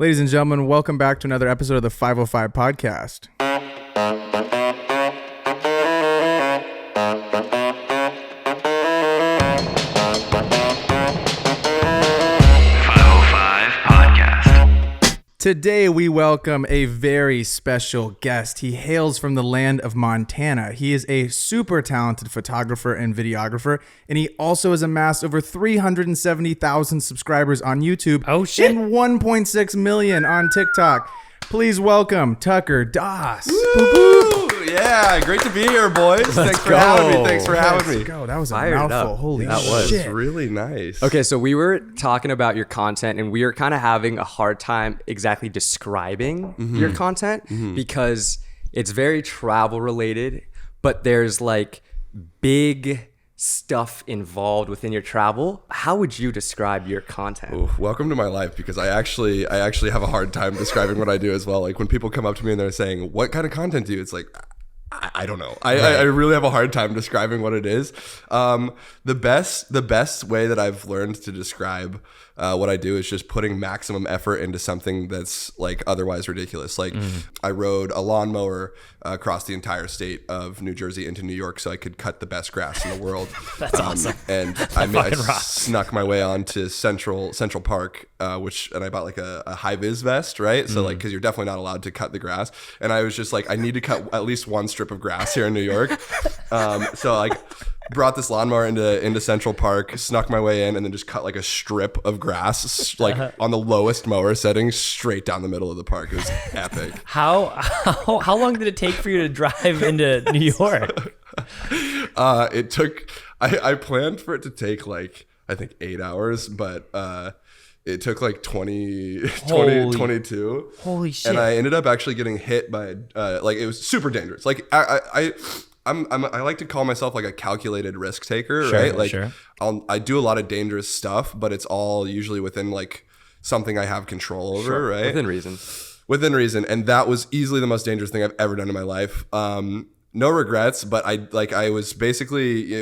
Ladies and gentlemen, welcome back to another episode of the 505 Podcast. Today we welcome a very special guest. He hails from the land of Montana. He is a super talented photographer and videographer, and he also has amassed over 370,000 subscribers on YouTube and 1.6 million on TikTok. Please welcome Tucker Doss. Woo! Yeah, great to be here, boys. Thanks for having me. Let's go. That was a mouthful. Holy shit. That was really nice. Okay, so we were talking about your content, and we were kind of having a hard time exactly describing your content because it's very travel related, but there's like big stuff involved within your travel. How would you describe your content? Ooh, welcome to my life, because I actually have a hard time describing what I do as well. Like when people come up to me and they're saying, "What kind of content do you?" It's like, I don't know. I really have a hard time describing what it is. The best way that I've learned to describe what I do is just putting maximum effort into something that's like otherwise ridiculous. Like I rode a lawnmower across the entire state of New Jersey into New York so I could cut the best grass in the world. That's awesome. And I snuck my way onto Central Park, and I bought like a high vis vest, right? So like, because you're definitely not allowed to cut the grass. And I was just like, I need to cut at least one strip of grass here in New York. So like brought this lawnmower into Central Park, snuck my way in, and then just cut like a strip of grass, like on the lowest mower setting, straight down the middle of the park. It was epic. How long did it take for you to drive into New York? It took, I planned for it to take like, I think 8 hours, but it took like 22. Holy shit. And I ended up actually getting hit by, like it was super dangerous. Like I like to call myself like a calculated risk taker, right? Like I do a lot of dangerous stuff, but it's all usually within like something I have control over, right? Within reason. And that was easily the most dangerous thing I've ever done in my life. No regrets, but it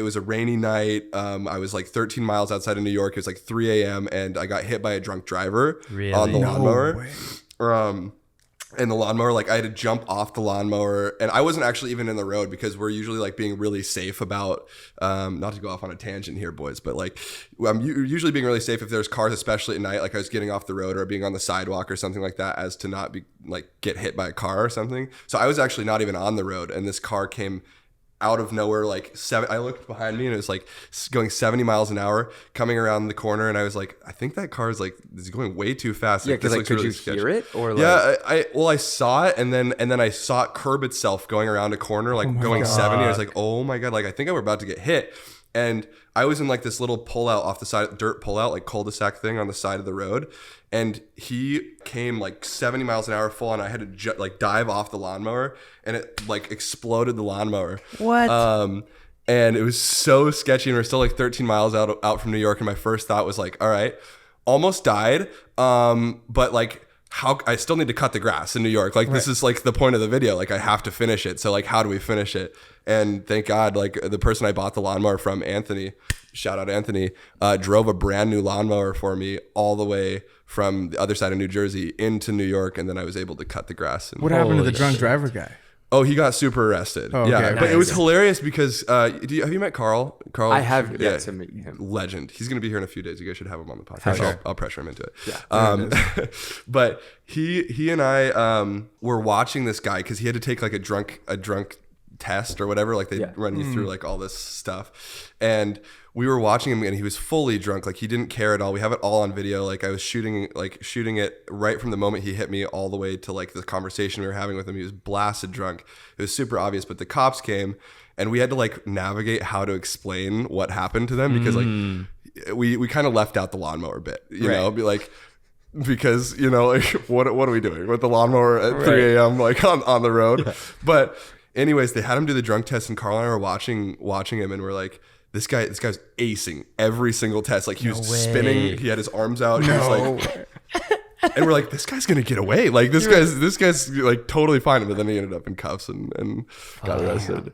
was a rainy night. I was like 13 miles outside of New York. It was like 3 a.m. and I got hit by a drunk driver on the lawnmower. And the lawnmower, like I had to jump off the lawnmower, and I wasn't actually even in the road because we're usually like being really safe about, not to go off on a tangent here, boys, but like I'm usually being really safe if there's cars, especially at night, like I was getting off the road or being on the sidewalk or something like that, as to not be like get hit by a car or something. So I was actually not even on the road, and this car came out of nowhere, like I looked behind me and it was like going 70 miles an hour coming around the corner, and I was like, I think that car is going way too fast. Yeah, because like, could you hear it or like? Yeah, I saw it, and then I saw it curb itself going around a corner, like going 70. I was like, oh my god, like I think I'm about to get hit. And I was in like this little pullout off the side, dirt pullout, like cul-de-sac thing on the side of the road. And he came like 70 miles an hour full, and I had to like dive off the lawnmower, and it like exploded the lawnmower. What? And it was so sketchy, and we're still like 13 miles out from New York. And my first thought was like, all right, almost died. But like, I still need to cut the grass in New York. Like this is like the point of the video. Like I have to finish it. So like, how do we finish it? And thank God, like the person I bought the lawnmower from, Anthony, shout out Anthony, drove a brand new lawnmower for me all the way from the other side of New Jersey into New York. And then I was able to cut the grass. What happened to the drunk driver guy? Oh, he got super arrested. Oh, yeah, okay. But it was hilarious because have you met Carl? Carl, I have yet to meet him. Legend. He's gonna be here in a few days. You guys should have him on the podcast. Sure. I'll pressure him into it. Yeah. But he and I were watching this guy because he had to take like a drunk test or whatever. Like they run you through like all this stuff, and we were watching him, and he was fully drunk. Like he didn't care at all. We have it all on video. Like I was shooting it right from the moment he hit me all the way to like the conversation we were having with him. He was blasted drunk. It was super obvious, but the cops came, and we had to like navigate how to explain what happened to them, because like we kind of left out the lawnmower bit, you know, be like, because you know, like what are we doing with the lawnmower at 3 a.m. like on the road? Yeah. But anyways, they had him do the drunk test, and Carl and I were watching him, and we're like, This guy's acing every single test. Like he was spinning. He had his arms out. He was like, and we're like, this guy's gonna get away. Like this guy's like totally fine. But then he ended up in cuffs and got arrested. Yeah.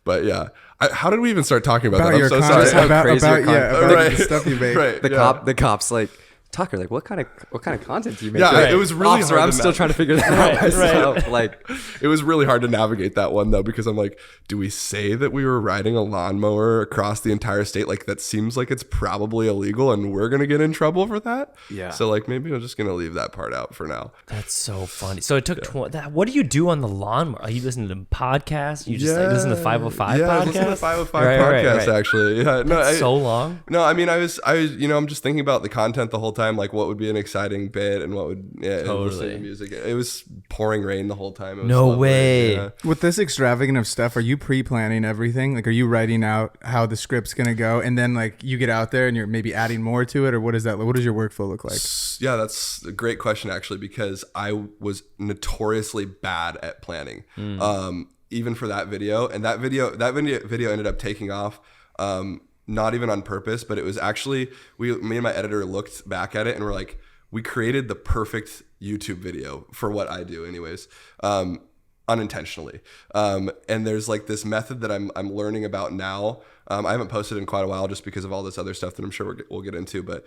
But yeah, how did we even start talking about that? I'm so sorry. About the stuff you made. Right. The cops like Tucker, like what kind of content do you make? Yeah, it was really hard. I'm still trying to figure that out myself. Like, it was really hard to navigate that one though, because I'm like, do we say that we were riding a lawnmower across the entire state? Like that seems like it's probably illegal, and we're gonna get in trouble for that. Yeah. So like maybe I'm just gonna leave that part out for now. That's so funny. So it took. What do you do on the lawnmower? Are you listening to podcasts? You just like listen to 505 yeah, podcast? I was listening to 505 podcast actually. Yeah, no, so long. No, I mean I was I'm just thinking about the content the whole time, like what would be an exciting bit and what would listening to music. It was pouring rain the whole time. It was No lovely. way. Yeah. With this extravagant of stuff, are you pre-planning everything? Like, are you writing out how the script's gonna go, and then like you get out there and you're maybe adding more to it, or what is that? What does your workflow look like? Yeah, that's a great question actually, because I was notoriously bad at planning. Even for that video, and that video ended up taking off. Not even on purpose, but it was actually me and my editor looked back at it and we're like, we created the perfect YouTube video for what I do anyways, unintentionally. And there's like this method that I'm learning about now. I haven't posted in quite a while just because of all this other stuff that I'm sure we'll get into, but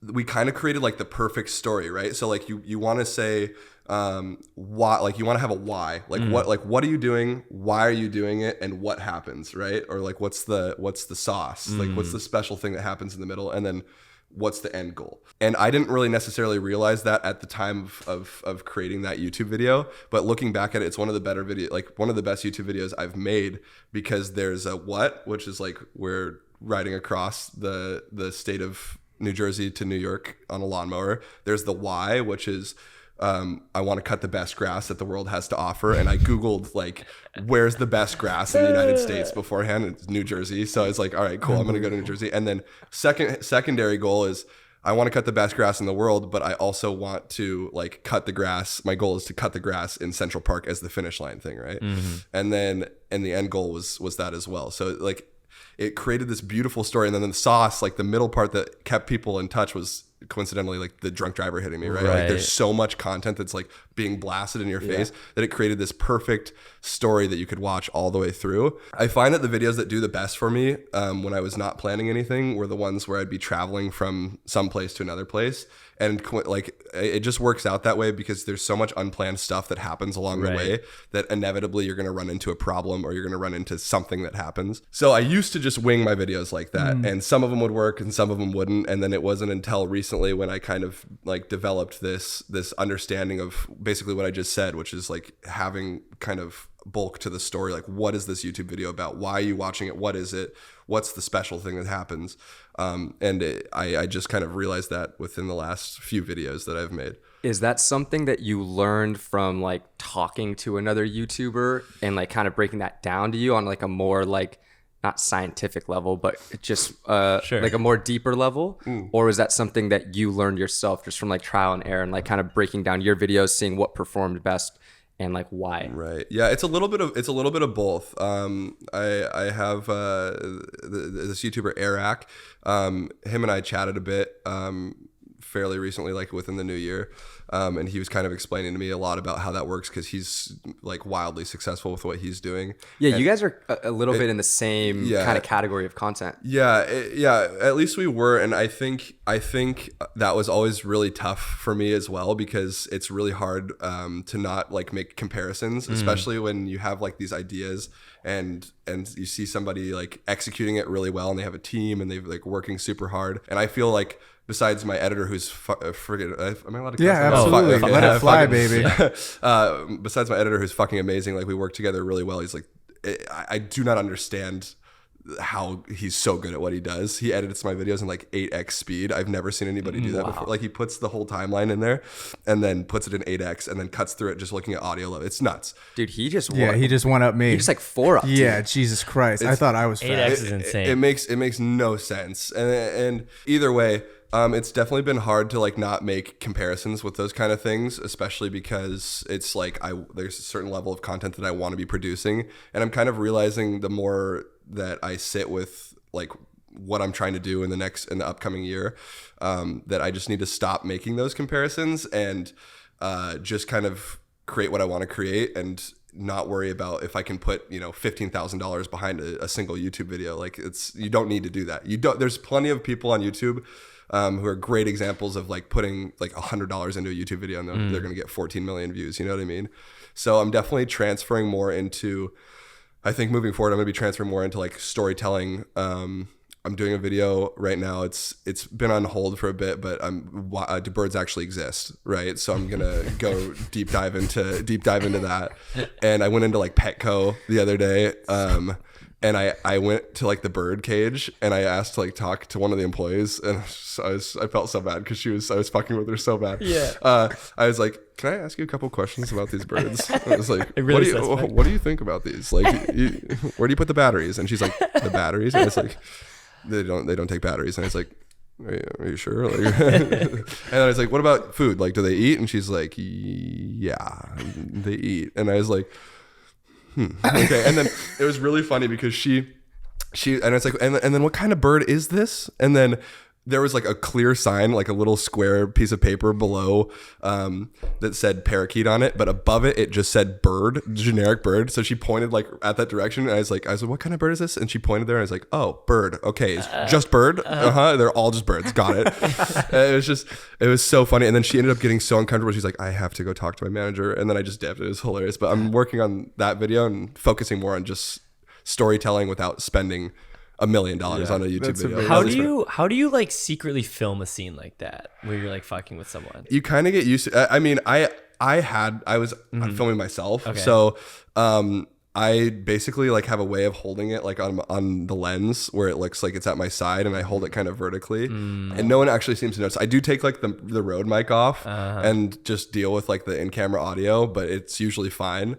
we kind of created like the perfect story, right? So like you want to say, why, like you want to have a why, like what are you doing, why are you doing it, and what happens, right? Or like what's the sauce, like what's the special thing that happens in the middle, and then what's the end goal. And I didn't really necessarily realize that at the time of creating that YouTube video, but looking back at it, it's one of the better one of the best YouTube videos I've made, because there's a what, which is like we're riding across the state of New Jersey to New York on a lawnmower. There's the why, which is I want to cut the best grass that the world has to offer. And I Googled like, where's the best grass in the United States beforehand? It's New Jersey. So I was like, all right, cool. I'm going to go to New Jersey. And then secondary goal is I want to cut the best grass in the world, but I also want to like cut the grass. My goal is to cut the grass in Central Park as the finish line thing. Right. And then, and the end goal was that as well. So like it created this beautiful story. And then the sauce, like the middle part that kept people in touch was coincidentally like the drunk driver hitting me, right? Like there's so much content that's like being blasted in your face that it created this perfect story that you could watch all the way through. I find that the videos that do the best for me when I was not planning anything were the ones where I'd be traveling from some place to another place. And like it just works out that way because there's so much unplanned stuff that happens along the way that inevitably you're going to run into a problem or you're going to run into something that happens. So I used to just wing my videos like that, and some of them would work and some of them wouldn't. And then it wasn't until recently when I kind of like developed this understanding of basically what I just said, which is like having kind of bulk to the story. Like, what is this YouTube video about? Why are you watching it? What is it? What's the special thing that happens? I just kind of realized that within the last few videos that I've made. Is that something that you learned from like talking to another YouTuber and like kind of breaking that down to you on like a more like not scientific level, but just like a more deeper level? Or is that something that you learned yourself just from like trial and error and like kind of breaking down your videos, seeing what performed best and like why? Right. Yeah. It's a little bit of both. I have this YouTuber Eric. Him and I chatted a bit fairly recently, like within the new year. And he was kind of explaining to me a lot about how that works because he's like wildly successful with what he's doing. Yeah, you guys are a little bit in the same kind of category of content. Yeah, at least we were, and I think that was always really tough for me as well because it's really hard to not like make comparisons, especially when you have like these ideas and you see somebody like executing it really well and they have a team and they're like working super hard. And I feel like besides my editor, who's friggin', am I allowed to cuss? Yeah, absolutely. Let it fly, baby. Besides my editor, who's fucking amazing, like we work together really well. He's like, I do not understand how he's so good at what he does. He edits my videos in like 8x speed. I've never seen anybody do that before. Like he puts the whole timeline in there and then puts it in 8x and then cuts through it just looking at audio level. It's nuts. Dude, he just one up me. He just like 4 up. Yeah, Jesus Christ. I thought I was fast. 8x is insane. It makes no sense. And either way, it's definitely been hard to like not make comparisons with those kind of things, especially because it's like there's a certain level of content that I want to be producing, and I'm kind of realizing the more that I sit with like what I'm trying to do in the upcoming year, that I just need to stop making those comparisons and just kind of create what I want to create and not worry about if I can put $15,000 behind a single YouTube video. Like you don't need to do that. There's plenty of people on YouTube who are great examples of like putting like $100 into a YouTube video and they're going to get 14 million views. You know what I mean? So I'm definitely transferring more into, I think moving forward, I'm going to be transferring more into like storytelling. I'm doing a video right now. It's been on hold for a bit, but do birds actually exist, right? So I'm gonna go deep dive into that. And I went into like Petco the other day, and I went to like the bird cage and I asked to like talk to one of the employees, and I felt so bad because I was fucking with her so bad. Yeah. I was like, can I ask you a couple questions about these birds? I was like, really what do you think about these? Like, where do you put the batteries? And she's like, the batteries? And I was like, they don't take batteries. And I was like, are you sure? Like, and I was like, what about food? Like, do they eat? And she's like, yeah, they eat. And I was like, okay. And then it was really funny because she and it's like, and then what kind of bird is this? And then there was like a clear sign, like a little square piece of paper below that said parakeet on it, but above it just said bird, generic bird. So she pointed like at that direction, and I was like, what kind of bird is this? And she pointed there, and I was like, oh, bird. Okay, it's just bird. They're all just birds. Got it. It was so funny. And then she ended up getting so uncomfortable. She's like, I have to go talk to my manager. And then I just dipped. It was hilarious. But I'm working on that video and focusing more on just storytelling without spending $1 million on a YouTube video. How do you like secretly film a scene like that where you're like fucking with someone? You kind of get used to. I mean, I was filming myself, Okay. so I basically like have a way of holding it like on the lens where it looks like it's at my side, and I hold it kind of vertically, and no one actually seems to notice. I do take like the Rode mic off and just deal with like the in-camera audio, but it's usually fine.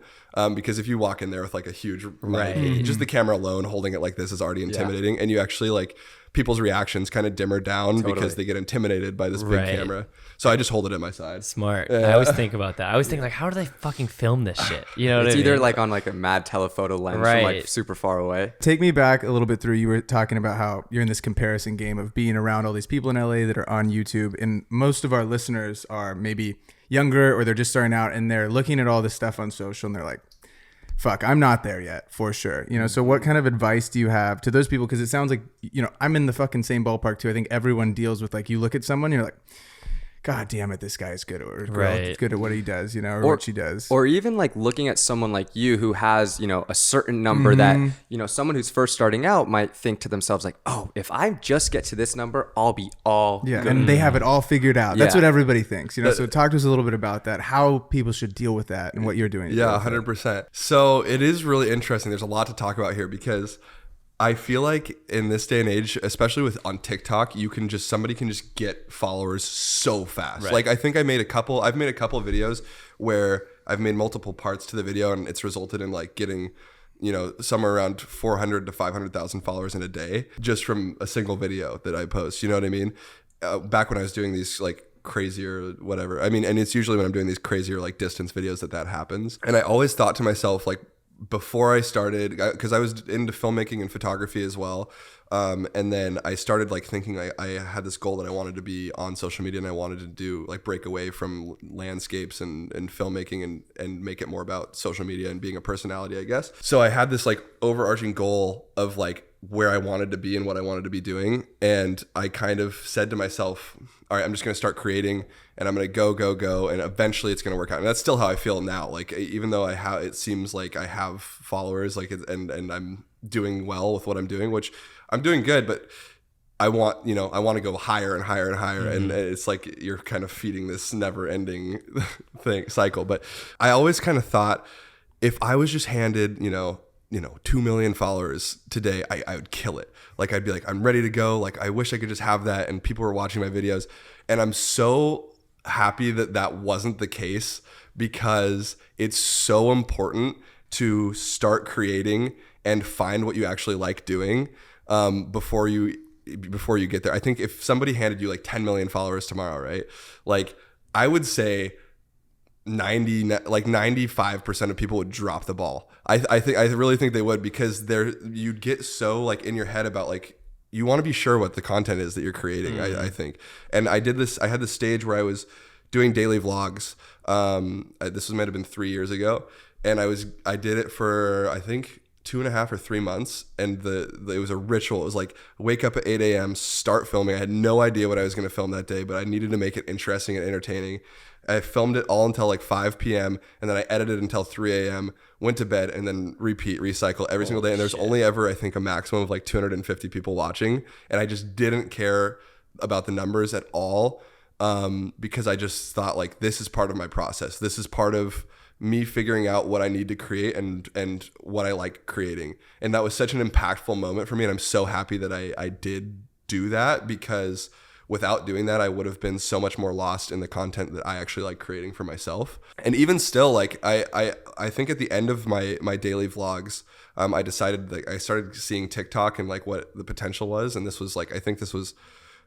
Because if you walk in there with like a huge mic, just the camera alone holding it like this is already intimidating, and you actually like people's reactions kind of dimmer down because they get intimidated by this big camera. So I just hold it at my side. Smart. Yeah. I always think about that. I always think like, how do they fucking film this shit? You know, it's what I either mean? like on like a mad telephoto lens from like super far away. Take me back a little bit through. You were talking about how you're in this comparison game of being around all these people in LA that are on YouTube, and most of our listeners are maybe younger or they're just starting out, and they're looking at all this stuff on social and they're like, fuck, I'm not there yet, for sure. You know, so what kind of advice do you have to those people? Because it sounds like, you know, I'm in the fucking same ballpark too. I think everyone deals with like, you look at someone, you're like, God damn it, this guy is good, or girl is good at what he does, you know, or what she does. Or even like looking at someone like you who has, you know, a certain number that, you know, someone who's first starting out might think to themselves like, oh, if I just get to this number, I'll be all good. And they have it all figured out. That's what everybody thinks, you know. So talk to us a little bit about that, how people should deal with that and what you're doing. Yeah, 100%. So it is really interesting. There's a lot to talk about here because I feel like in this day and age, especially on TikTok, somebody can just get followers so fast. Right. Like I think I've made a couple of videos where I've made multiple parts to the video, and it's resulted in like getting, you know, somewhere around 400 to 500,000 followers in a day just from a single video that I post. You know what I mean? Back when I was doing these like crazier whatever. I mean, and it's usually when I'm doing these crazier like distance videos that happens. And I always thought to myself, like, before I started, because I was into filmmaking and photography as well, and then I started like thinking I had this goal that I wanted to be on social media, and I wanted to do like break away from landscapes and filmmaking and make it more about social media and being a personality, I guess. So I had this like overarching goal of like where I wanted to be and what I wanted to be doing, and I kind of said to myself, all right, I'm just going to start creating, and I'm going to go, and eventually it's going to work out. And that's still how I feel now. Like, even though it seems like I have followers, like, and I'm doing well with what I'm doing, which I'm doing good, but I want to go higher and higher and higher. And it's like, you're kind of feeding this never ending cycle. But I always kind of thought if I was just handed, 2 million followers today, I would kill it. Like, I'd be like, I'm ready to go. Like, I wish I could just have that. And people were watching my videos. And I'm so happy that wasn't the case, because it's so important to start creating and find what you actually like doing before you get there. I think if somebody handed you like 10 million followers tomorrow, right? Like, I would say 95% of people would drop the ball. I really think they would, because you'd get so like in your head about like, you want to be sure what the content is that you're creating. I think. And I had this stage where I was doing daily vlogs. This might have been 3 years ago. And I did it for, I think 2.5 or 3 months, and it was a ritual. It was like wake up at 8 a.m., start filming. I had no idea what I was going to film that day, but I needed to make it interesting and entertaining. I filmed it all until like 5 p.m. and then I edited until 3 a.m., went to bed, and then recycle every single day. And there's only ever, I think, a maximum of like 250 people watching. And I just didn't care about the numbers at all, because I just thought like, this is part of my process. This is part of me figuring out what I need to create and what I like creating. And that was such an impactful moment for me. And I'm so happy that I did do that, because without doing that, I would have been so much more lost in the content that I actually like creating for myself. And even still, like I think at the end of my daily vlogs, I decided, like, I started seeing TikTok and like what the potential was. And this was like, I think this was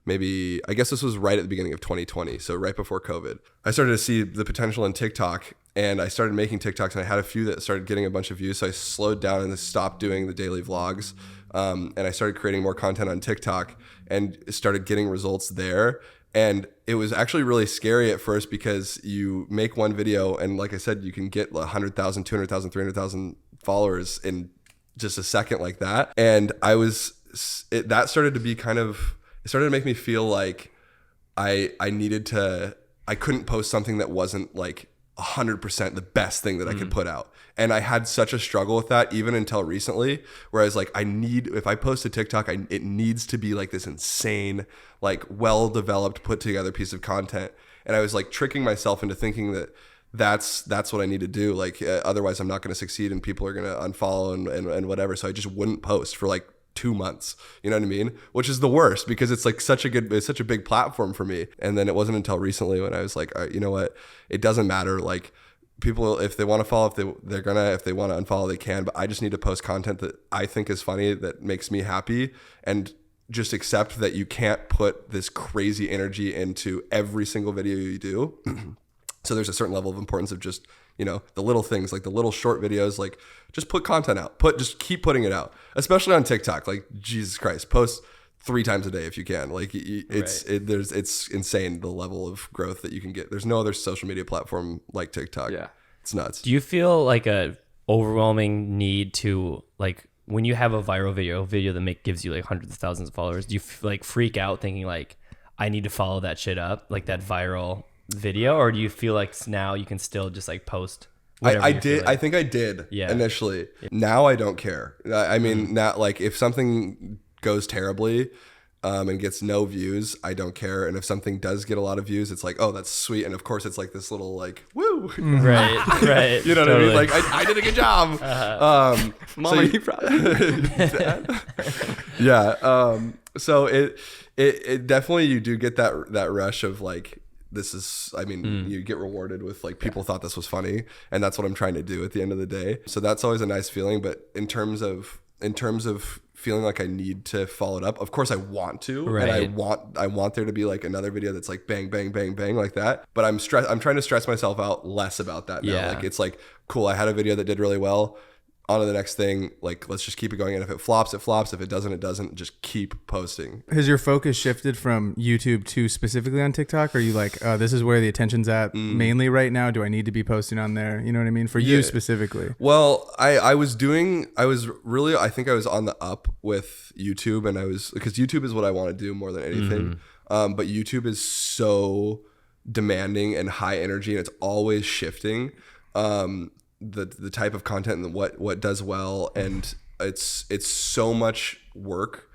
this was right at the beginning of 2020. So right before COVID, I started to see the potential in TikTok, and I started making TikToks, and I had a few that started getting a bunch of views. So I slowed down and stopped doing the daily vlogs. And I started creating more content on TikTok and started getting results there. And it was actually really scary at first, because you make one video and, like I said, you can get 100,000, 200,000, 300,000 followers in just a second like that. And that started to be it started to make me feel like I couldn't post something that wasn't like 100% the best thing that I could put out. And I had such a struggle with that even until recently, where I was like, if I post a TikTok, it needs to be like this insane, like well-developed, put together piece of content. And I was like tricking myself into thinking that that's what I need to do. Like, otherwise I'm not going to succeed and people are going to unfollow and whatever. So I just wouldn't post for like 2 months, you know what I mean? Which is the worst, because it's like it's such a big platform for me. And then it wasn't until recently when I was like, all right, you know what? It doesn't matter. Like, people, if they want to follow, if they want to unfollow, they can, but I just need to post content that I think is funny, that makes me happy, and just accept that you can't put this crazy energy into every single video you do. So there's a certain level of importance of just, you know, the little things, like the little short videos, like just put content out, just keep putting it out, especially on TikTok. Like, Jesus Christ, post 3 times a day if you can. Like, it's insane the level of growth that you can get. There's no other social media platform like TikTok. Yeah, it's nuts. Do you feel like a overwhelming need to, like, when you have a viral video that gives you like hundreds of thousands of followers, do you like freak out thinking like, I need to follow that shit up, like that viral video? Or do you feel like now you can still just like post I think I did initially. Yeah. Now I don't care. I mean, now, like, if something goes terribly and gets no views, I don't care. And if something does get a lot of views, it's like, oh, that's sweet. And of course it's like this little like, woo. Right. You know what I mean? Like, I did a good job. Mom, are you proud of me? Yeah. So it definitely, you do get that rush of like, this is, I mean, you get rewarded with like, people thought this was funny, and that's what I'm trying to do at the end of the day. So that's always a nice feeling. But in terms of feeling like I need to follow it up, of course I want to, right. And I want there to be like another video that's like bang, bang, bang, bang like that. But I'm trying to stress myself out less about that now. Yeah. Like, it's like, cool, I had a video that did really well. On to the next thing. Like, let's just keep it going. And if it flops, it flops. If it doesn't, it doesn't. Just keep posting. Has your focus shifted from YouTube to specifically on TikTok? Are you like, this is where the attention's at mainly right now? Do I need to be posting on there? You know what I mean? For you specifically. Well, I think I was on the up with YouTube, because YouTube is what I want to do more than anything. But YouTube is so demanding and high energy, and it's always shifting. The type of content and what does well, and it's so much work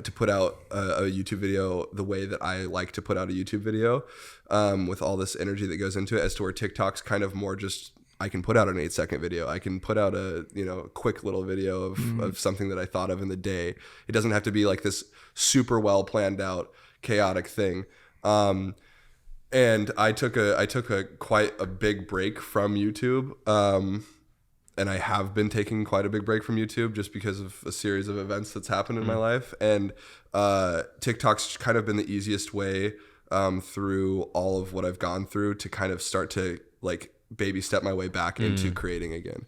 to put out a YouTube video the way that I like to put out a YouTube video, with all this energy that goes into it, as to where TikTok's kind of more just, I can put out an 8-second video. I can put out a quick little video of something that I thought of in the day. It doesn't have to be like this super well planned out chaotic thing. And I took quite a big break from YouTube. And I have been taking quite a big break from YouTube just because of a series of events that's happened in my life. And TikTok's kind of been the easiest way through all of what I've gone through to kind of start to like baby step my way back into creating again.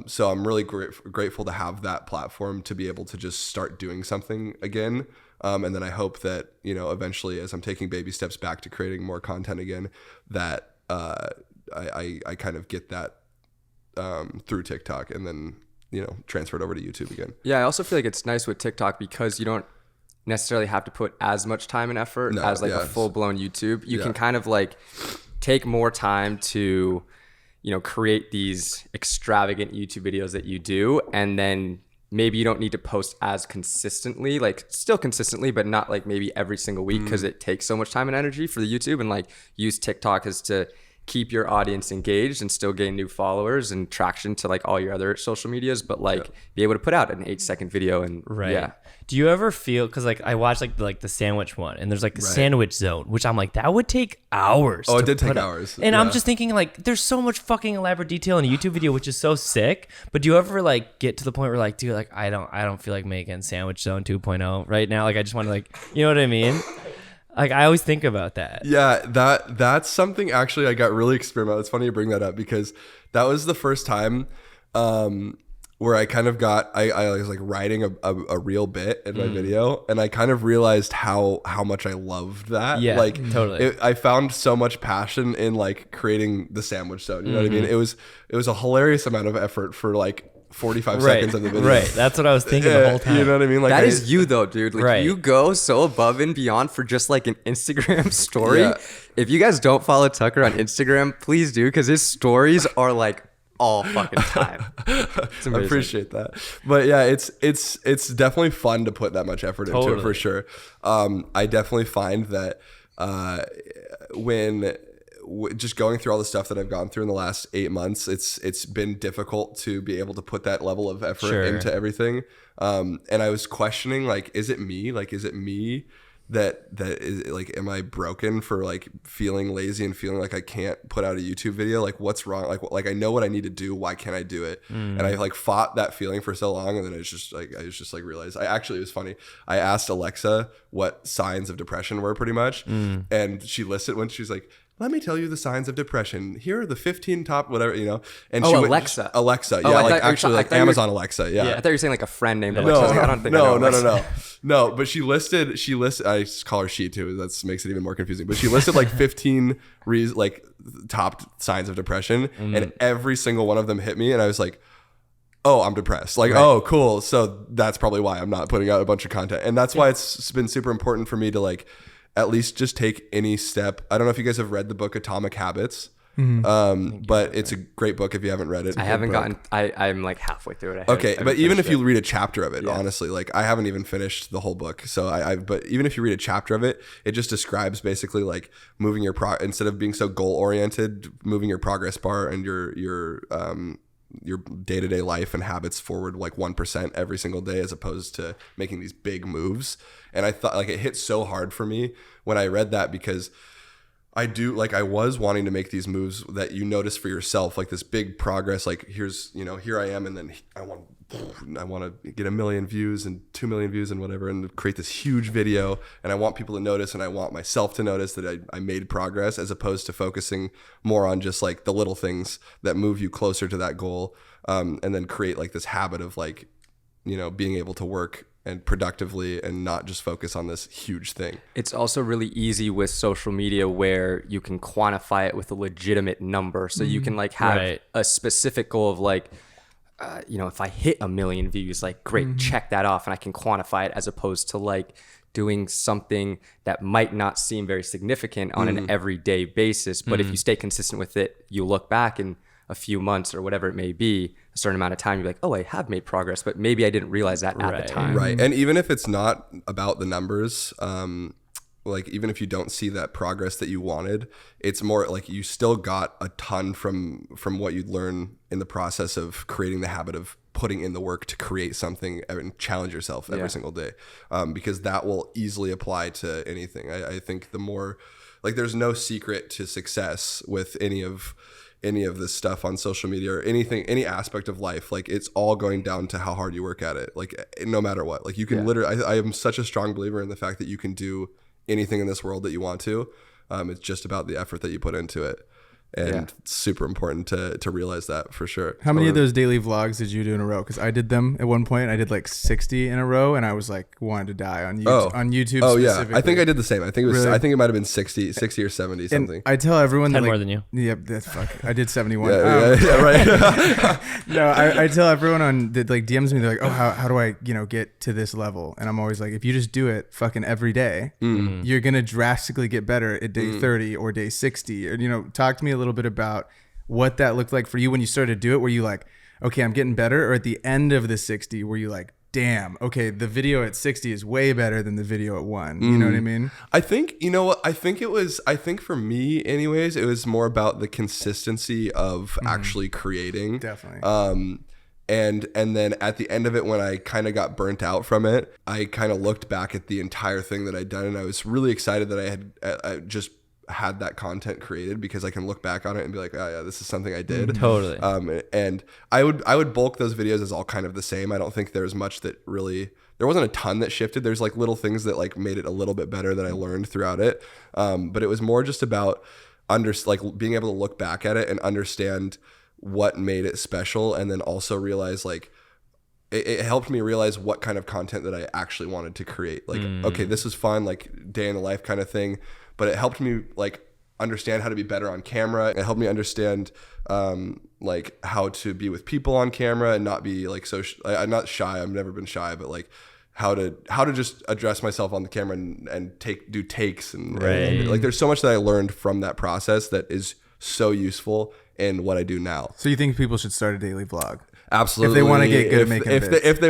So I'm really grateful to have that platform to be able to just start doing something again. And then I hope that, eventually, as I'm taking baby steps back to creating more content again, that I kind of get that through TikTok, and then transferred over to YouTube again. Yeah, I also feel like it's nice with TikTok because you don't necessarily have to put as much time and effort as like a full-blown YouTube. You can kind of like take more time to, create these extravagant YouTube videos that you do, and then maybe you don't need to post as consistently, like still consistently, but not like maybe every single week because it takes so much time and energy for the YouTube, and like use TikTok as to keep your audience engaged and still gain new followers and traction to like all your other social medias, but like be able to put out an 8-second video. And do you ever feel, because like I watched like the sandwich one, and there's like the sandwich zone, which I'm like, that would take hours. It did take hours. And I'm just thinking like there's so much fucking elaborate detail in a YouTube video, which is so sick. But do you ever like get to the point where like, dude, like I don't feel like making sandwich zone 2.0 right now, like I just want to like, you know what I mean? Like I always think about that. Yeah, that's something actually I got really experimental. It's funny you bring that up because that was the first time where I kind of got I was like writing a real bit in my video, and I kind of realized how much I loved that. Yeah, like totally. I found so much passion in like creating the sandwich zone. You know what I mean? It was a hilarious amount of effort for like 45 seconds of the video. Right. That's what I was thinking the whole time. You know what I mean? Like that is you though, dude. Like you go so above and beyond for just like an Instagram story. Yeah. If you guys don't follow Tucker on Instagram, please do, because his stories are like all fucking time. It's amazing. I appreciate that. But yeah, it's definitely fun to put that much effort into it for sure. I definitely find that when just going through all the stuff that I've gone through in the last 8 months, it's been difficult to be able to put that level of effort into everything. And I was questioning, like, is it me? Like, is it me that is like, am I broken for like feeling lazy and feeling like I can't put out a YouTube video? Like, what's wrong? Like I know what I need to do. Why can't I do it? And I like fought that feeling for so long. And then I was just like realized it was funny. I asked Alexa what signs of depression were pretty much. And she listed when she's like, let me tell you the signs of depression. Here are the 15 top, whatever, And she Alexa. Alexa. Yeah, like actually like Amazon Alexa. Yeah. I thought you were saying like a friend named Alexa. I don't think No, but she listed, I just call her she too. That makes it even more confusing. But she listed like 15 like top signs of depression. And every single one of them hit me. And I was like, oh, I'm depressed. Like, oh, cool. So that's probably why I'm not putting out a bunch of content. And that's why it's been super important for me to like, at least just take any step. I don't know if you guys have read the book Atomic Habits, but it's a great book if you haven't read it. I haven't gotten, I'm like halfway through it. Okay, but even if you read a chapter of it, honestly, like I haven't even finished the whole book. So but even if you read a chapter of it, it just describes basically like moving your instead of being so goal oriented, moving your progress bar and your day-to-day life and habits forward like 1% every single day, as opposed to making these big moves. And I thought like it hit so hard for me when I read that, because I was wanting to make these moves that you notice for yourself, like this big progress, like here I am, and then I want to get 1 million views and 2 million views and whatever, and create this huge video, and I want people to notice, and I want myself to notice that I made progress, as opposed to focusing more on just like the little things that move you closer to that goal, and then create like this habit of like, being able to work and productively and not just focus on this huge thing. It's also really easy with social media where you can quantify it with a legitimate number. So you can like have a specific goal of like, if I hit 1 million views, like great, check that off, and I can quantify it, as opposed to like doing something that might not seem very significant on an everyday basis. But if you stay consistent with it, you look back in a few months or whatever it may be, a certain amount of time, you're like, oh, I have made progress, but maybe I didn't realize that at the time. Right. And even if it's not about the numbers, like even if you don't see that progress that you wanted, it's more like you still got a ton from what you'd learn in the process of creating the habit of putting in the work to create something and challenge yourself every single day, because that will easily apply to anything. I think the more, like, there's no secret to success with any of this stuff on social media or anything, any aspect of life. Like, it's all going down to how hard you work at it. Like, no matter what, like you can literally, I am such a strong believer in the fact that you can do anything in this world that you want to. It's just about the effort that you put into it. And it's super important to realize that for sure. How many of those daily vlogs did you do in a row? Because I did them at one point. I did like 60 in a row, and I was like wanted to die on YouTube. On YouTube. Oh yeah, I think I did the same. I think it was. Really? I think it might have been 60 or 70 something. And I tell everyone 10 that, like, more than you. Yep, that's fuck. I did 71. Yeah, right. No, I tell everyone on that like DMs me. They're like, oh, how do I get to this level? And I'm always like, if you just do it fucking every day, you're gonna drastically get better at day 30 or day 60. Or talk to me a little bit about what that looked like for you when you started to do it. Were you like, okay, I'm getting better? Or at the end of the 60, were you like, damn, okay, the video at 60 is way better than the video at 1. You know what I mean? I think, what? I think for me anyways, it was more about the consistency of actually creating. Definitely. And then at the end of it, when I kind of got burnt out from it, I kind of looked back at the entire thing that I'd done, and I was really excited that I just had that content created, because I can look back on it and be like, oh yeah, this is something I did. Totally. And I would bulk those videos as all kind of the same. I don't think there's much that really, there wasn't a ton that shifted. There's like little things that like made it a little bit better that I learned throughout it. But it was more just about being able to look back at it and understand what made it special, and then also realize like it helped me realize what kind of content that I actually wanted to create. Like, okay, this is fun, like day in the life kind of thing. But it helped me like understand how to be better on camera. It helped me understand like how to be with people on camera and not be like I'm not shy. I've never been shy, but like how to just address myself on the camera and do takes and like there's so much that I learned from that process that is so useful in what I do now. So you think people should start a daily vlog? Absolutely. If they want to get good at making bits. If they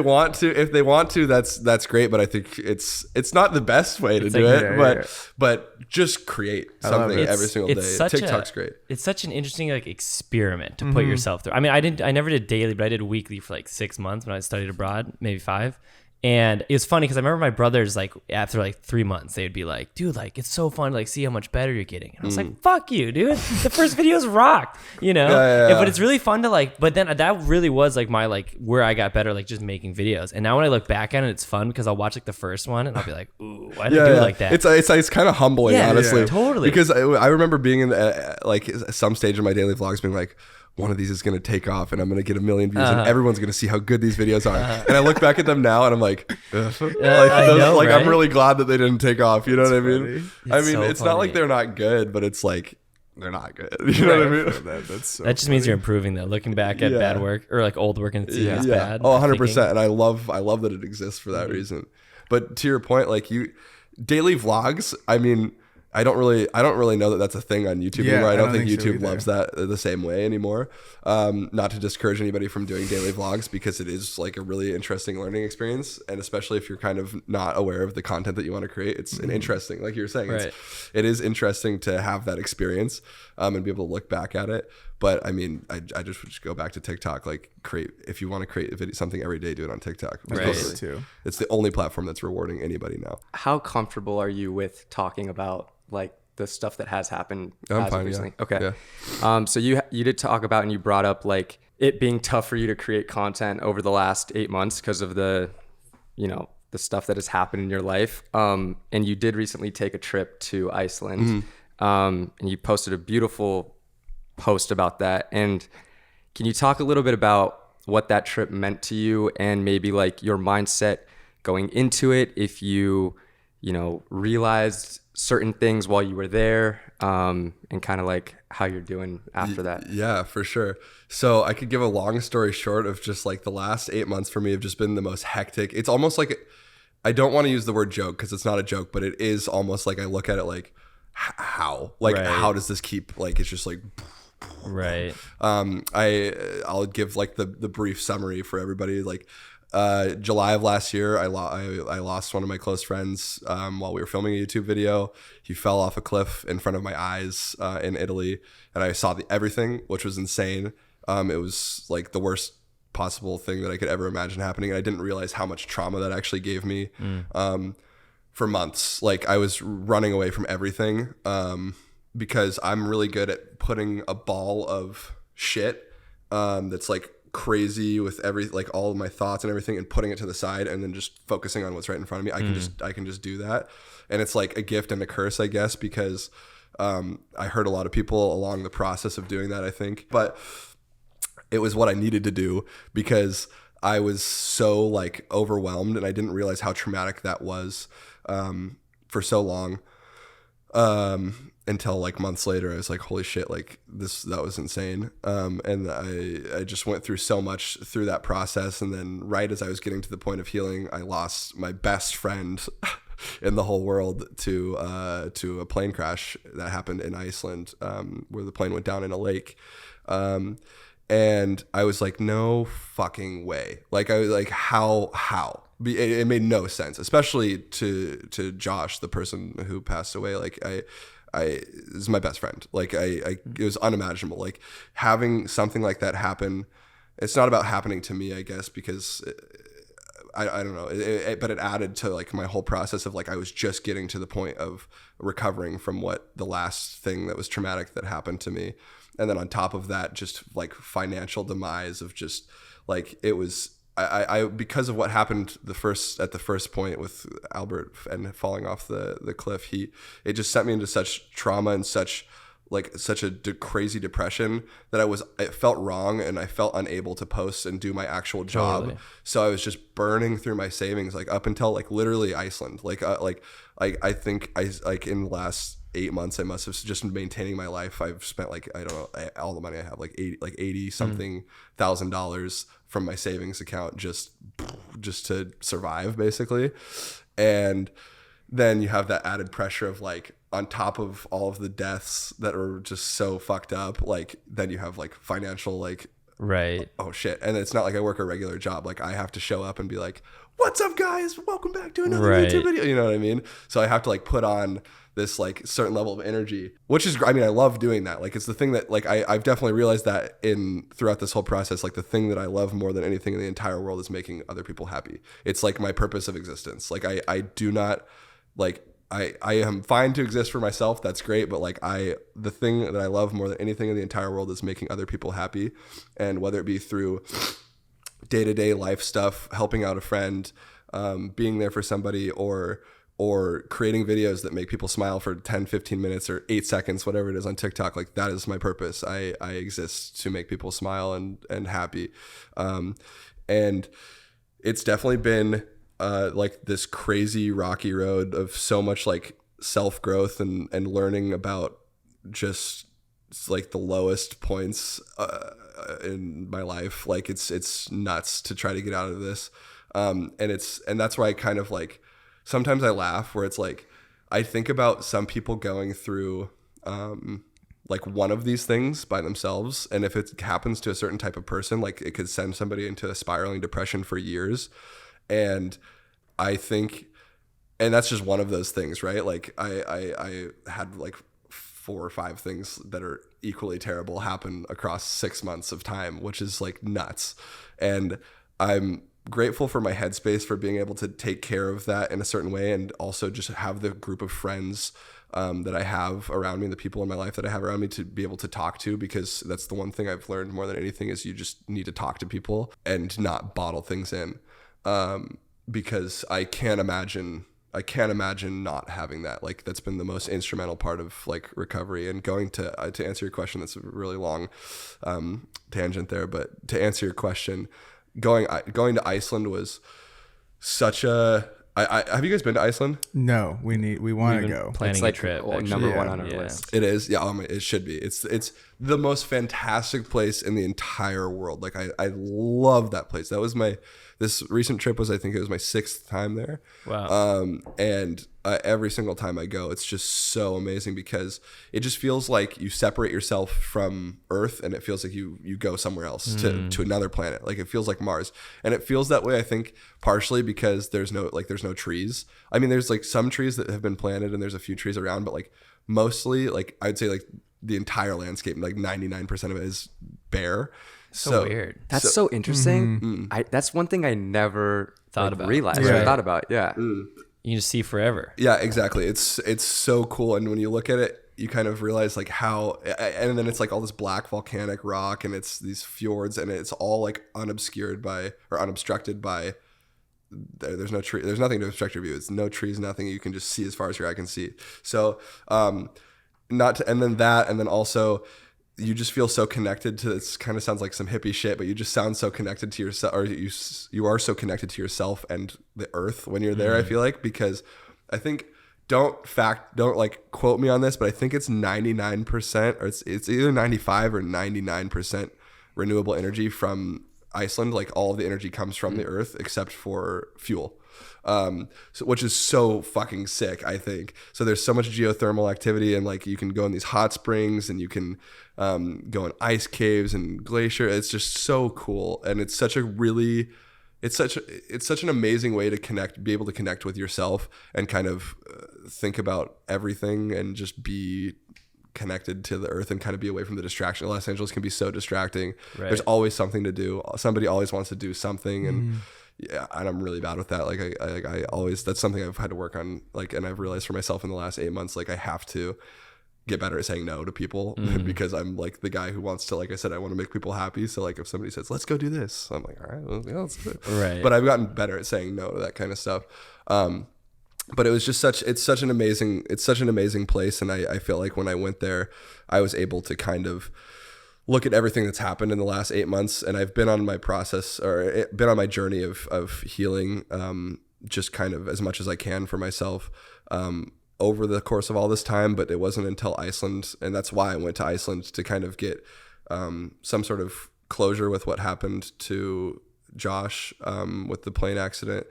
want to, that's great. But I think it's not the best way to do it. But just create something every single day. TikTok's great. It's such an interesting like experiment to put yourself through. I mean, I never did daily, but I did weekly for like 6 months when I studied abroad, maybe 5. And it was funny because I remember my brothers, like after like 3 months, they'd be like, dude, like it's so fun to like see how much better you're getting. And I was like, fuck you, dude. The first videos rocked, But it's really fun to like, but then that really was like my like where I got better, like just making videos. And now when I look back at it, it's fun because I'll watch like the first one and I'll be like, ooh, why did I do it like that? It's kind of humbling, honestly. Yeah, totally. Because I remember being in like some stage of my daily vlogs being like, one of these is going to take off and I'm going to get 1 million views and everyone's going to see how good these videos are. And I look back at them now and I'm like, I'm really glad that they didn't take off. You know what I mean? It's not like they're not good, but it's like, they're not good. You know what I mean? That just means you're improving though. Looking back at bad work or like old work and seeing it's bad. Oh, 100%. And I love that it exists for that reason. But to your point, like daily vlogs, I mean, I don't really know that that's a thing on YouTube anymore. I don't think YouTube loves that the same way anymore. Not to discourage anybody from doing daily vlogs, because it is like a really interesting learning experience, and especially if you're kind of not aware of the content that you want to create, it's an interesting, like you were saying, it is interesting to have that experience and be able to look back at it. But I mean, I just would go back to TikTok. Like, if you want to create something every day, do it on TikTok. Too. It's the only platform that's rewarding anybody now. How comfortable are you with talking about like the stuff that has happened recently? Yeah. Okay. Yeah. So you did talk about, and you brought up like it being tough for you to create content over the last 8 months because of the stuff that has happened in your life. And you did recently take a trip to Iceland. And you posted a beautiful post about that. And can you talk a little bit about what that trip meant to you and maybe like your mindset going into it, if you realized certain things while you were there, and kind of like how you're doing after that? Yeah, for sure. So I could give a long story short of just like the last 8 months for me have just been the most hectic. It's almost like, I don't want to use the word joke because it's not a joke, but it is almost like I look at it like, how does this keep, like, it's just like, right. I'll give like the brief summary for everybody. Like, July of last year, I lost one of my close friends while we were filming a YouTube video. He fell off a cliff in front of my eyes in Italy, and I saw everything, which was insane. It was like the worst possible thing that I could ever imagine happening, and I didn't realize how much trauma that actually gave me for months. Like, I was running away from everything because I'm really good at putting a ball of shit that's like crazy with like all of my thoughts and everything, and putting it to the side and then just focusing on what's right in front of me. I can just do that, and it's like a gift and a curse, I guess, because I hurt a lot of people along the process of doing that, I think, but it was what I needed to do because I was so like overwhelmed and I didn't realize how traumatic that was for so long. Until like months later, I was like, holy shit, like that was insane. And I just went through so much through that process. And then right as I was getting to the point of healing, I lost my best friend in the whole world to a plane crash that happened in Iceland, where the plane went down in a lake. And I was like, no fucking way. Like, I was like, how? It made no sense, especially to Josh, the person who passed away. Like, this is my best friend. Like, it was unimaginable. Like, having something like that happen, it's not about happening to me, I guess, because I don't know, but it added to like my whole process of like, I was just getting to the point of recovering from what the last thing that was traumatic that happened to me. And then on top of that, just like financial demise of just like, it was, I because of what happened at the first point with Albert and falling off the cliff, it just sent me into such trauma and such a crazy depression that it felt wrong and I felt unable to post and do my actual job. Totally. So I was just burning through my savings, like up until like literally Iceland. I think in the last 8 months, I must have just been maintaining my life. I've spent like, I don't know, all the money I have, like 80 something $1,000 from my savings account just to survive basically. And then you have that added pressure of like, on top of all of the deaths that are just so fucked up, like then you have like financial, like, right. Oh shit. And it's not like I work a regular job. Like I have to show up and be like, what's up guys? Welcome back to another YouTube video. You know what I mean? So I have to like put on this like certain level of energy, which is, I mean, I love doing that. Like it's the thing that like I've definitely realized that throughout this whole process, like the thing that I love more than anything in the entire world is making other people happy. It's like my purpose of existence. Like I do not like, I am fine to exist for myself. That's great. But like the thing that I love more than anything in the entire world is making other people happy. And whether it be through day-to-day life stuff, helping out a friend, being there for somebody, or creating videos that make people smile for 10, 15 minutes or 8 seconds, whatever it is on TikTok, like that is my purpose. I exist to make people smile and happy. And it's definitely been like this crazy rocky road of so much like self-growth and learning about just like the lowest points in my life. Like it's nuts to try to get out of this. And that's why I kind of like, sometimes I laugh where it's like, I think about some people going through like one of these things by themselves. And if it happens to a certain type of person, like it could send somebody into a spiraling depression for years. And I think, and that's just one of those things, right? Like I had like 4 or 5 things that are equally terrible happen across 6 months of time, which is like nuts. And I'm grateful for my headspace for being able to take care of that in a certain way, and also just have the group of friends that I have around me, the people in my life that I have around me to be able to talk to, because that's the one thing I've learned more than anything is you just need to talk to people and not bottle things in. Because I can't imagine not having that. Like that's been the most instrumental part of like recovery. And going to answer your question, that's a really long tangent there, but to answer your question, going to Iceland was such a. Have you guys been to Iceland? No, we want to go. Planning it's like a trip. number one on our list. It is. Yeah, it should be. It's the most fantastic place in the entire world. Like I love that place. That was this recent trip was, I think it was my 6th time there. Wow. And every single time I go, it's just so amazing because it just feels like you separate yourself from Earth, and it feels like you go somewhere else to another planet. Like it feels like Mars, and it feels that way, I think, partially because there's no trees. I mean, there's like some trees that have been planted, and there's a few trees around, but like mostly, like I'd say like the entire landscape, like 99% of it is bare. So weird. That's so interesting. That's one thing I never thought about. Realized. Yeah. Thought about. Yeah. You just see forever. Yeah, exactly. It's so cool. And when you look at it, you kind of realize like how, and then it's like all this black volcanic rock, and it's these fjords, and it's all like unobstructed by. There's no tree. There's nothing to obstruct your view. It's no trees, nothing. You can just see as far as your eye can see. So, and then also you just feel so connected to, this kind of sounds like some hippie shit, but you just sound so connected to yourself, or you are so connected to yourself and the earth when you're there. I feel like, because I think, don't like quote me on this, but I think it's 99%, or it's either 95 or 99% renewable energy from Iceland. Like all of the energy comes from the earth except for fuel. Which is so fucking sick, I think. So there's so much geothermal activity, and like you can go in these hot springs, and you can go in ice caves and glacier. It's just so cool, and it's such an amazing way to be able to connect with yourself and kind of think about everything and just be connected to the earth and kind of be away from the distraction. Los Angeles can be so distracting. Right. There's always something to do. Somebody always wants to do something, and yeah, and I'm really bad with that. Like I always, that's something I've had to work on. Like, and I've realized for myself in the last 8 months, like I have to get better at saying no to people because I'm like the guy who wants to, like I said, I want to make people happy. So like if somebody says, let's go do this, I'm like, all right, well, yeah, let's do it. Right. But I've gotten better at saying no to that kind of stuff. But it was just it's such an amazing place. And I feel like when I went there, I was able to kind of look at everything that's happened in the last 8 months. And I've been on my process, or been on my journey of healing, just kind of as much as I can for myself, over the course of all this time. But it wasn't until Iceland, and that's why I went to Iceland, to kind of get some sort of closure with what happened to Josh with the plane accident.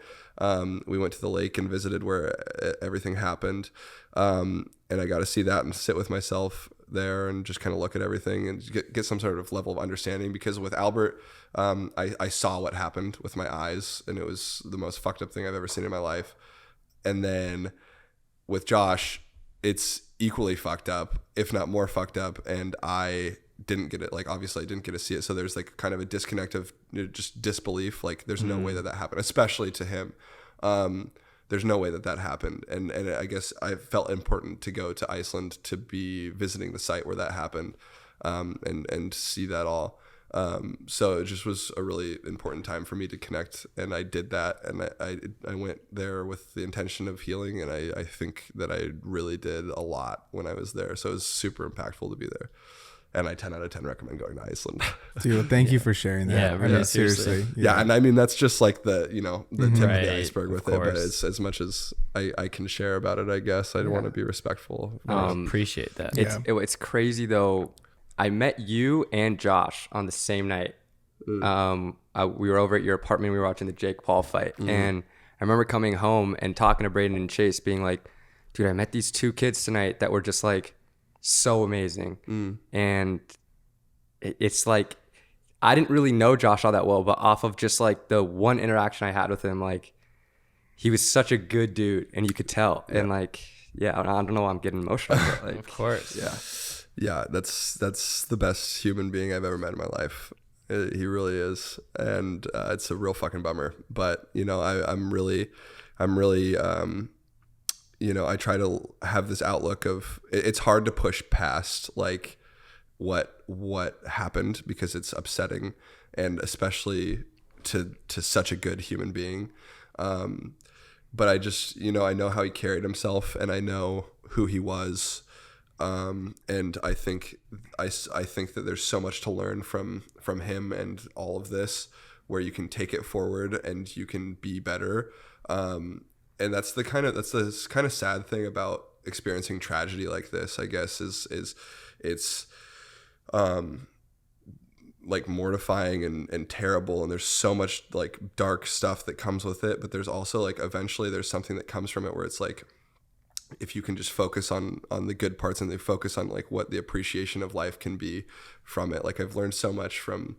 We went to the lake and visited where everything happened, and I got to see that and sit with myself there and just kind of look at everything and get some sort of level of understanding. Because with Albert, I saw what happened with my eyes, and it was the most fucked up thing I've ever seen in my life. And then with Josh, it's equally fucked up, if not more fucked up, and I didn't get it. Like, obviously I didn't get to see it, so there's like kind of a disconnect of just disbelief. Like, there's no way that happened, especially to him. There's no way that happened, and I guess I felt important to go to Iceland to be visiting the site where that happened, and see that all. So it just was a really important time for me to connect, and I did that, and I went there with the intention of healing, and I think that I really did a lot when I was there. So it was super impactful to be there. And I 10 out of 10 recommend going to Iceland. Dude, thank you for sharing that. Yeah, really, seriously. Yeah, and I mean, that's just like the tip of the iceberg with it. But it's as much as I can share about it, I guess. I want to be respectful. Appreciate that. It's crazy, though. I met you and Josh on the same night. We were over at your apartment. We were watching the Jake Paul fight. And I remember coming home and talking to Braden and Chase, being like, dude, I met these two kids tonight that were just like, so amazing. And it's like, I didn't really know Josh all that well, but off of just like the one interaction I had with him, like, he was such a good dude, and you could tell. And like, I don't know why I'm getting emotional, but like, of course. Yeah, that's the best human being I've ever met in my life. He really is. And it's a real fucking bummer, but I'm really I try to have this outlook of, it's hard to push past like what happened, because it's upsetting, and especially to such a good human being. But I just, I know how he carried himself, and I know who he was. And I think that there's so much to learn from him and all of this, where you can take it forward and you can be better. And that's the kind of sad thing about experiencing tragedy like this, I guess, is it's like mortifying and terrible, and there's so much like dark stuff that comes with it. But there's also like, eventually there's something that comes from it where it's like, if you can just focus on the good parts, and they focus on like what the appreciation of life can be from it. Like, I've learned so much from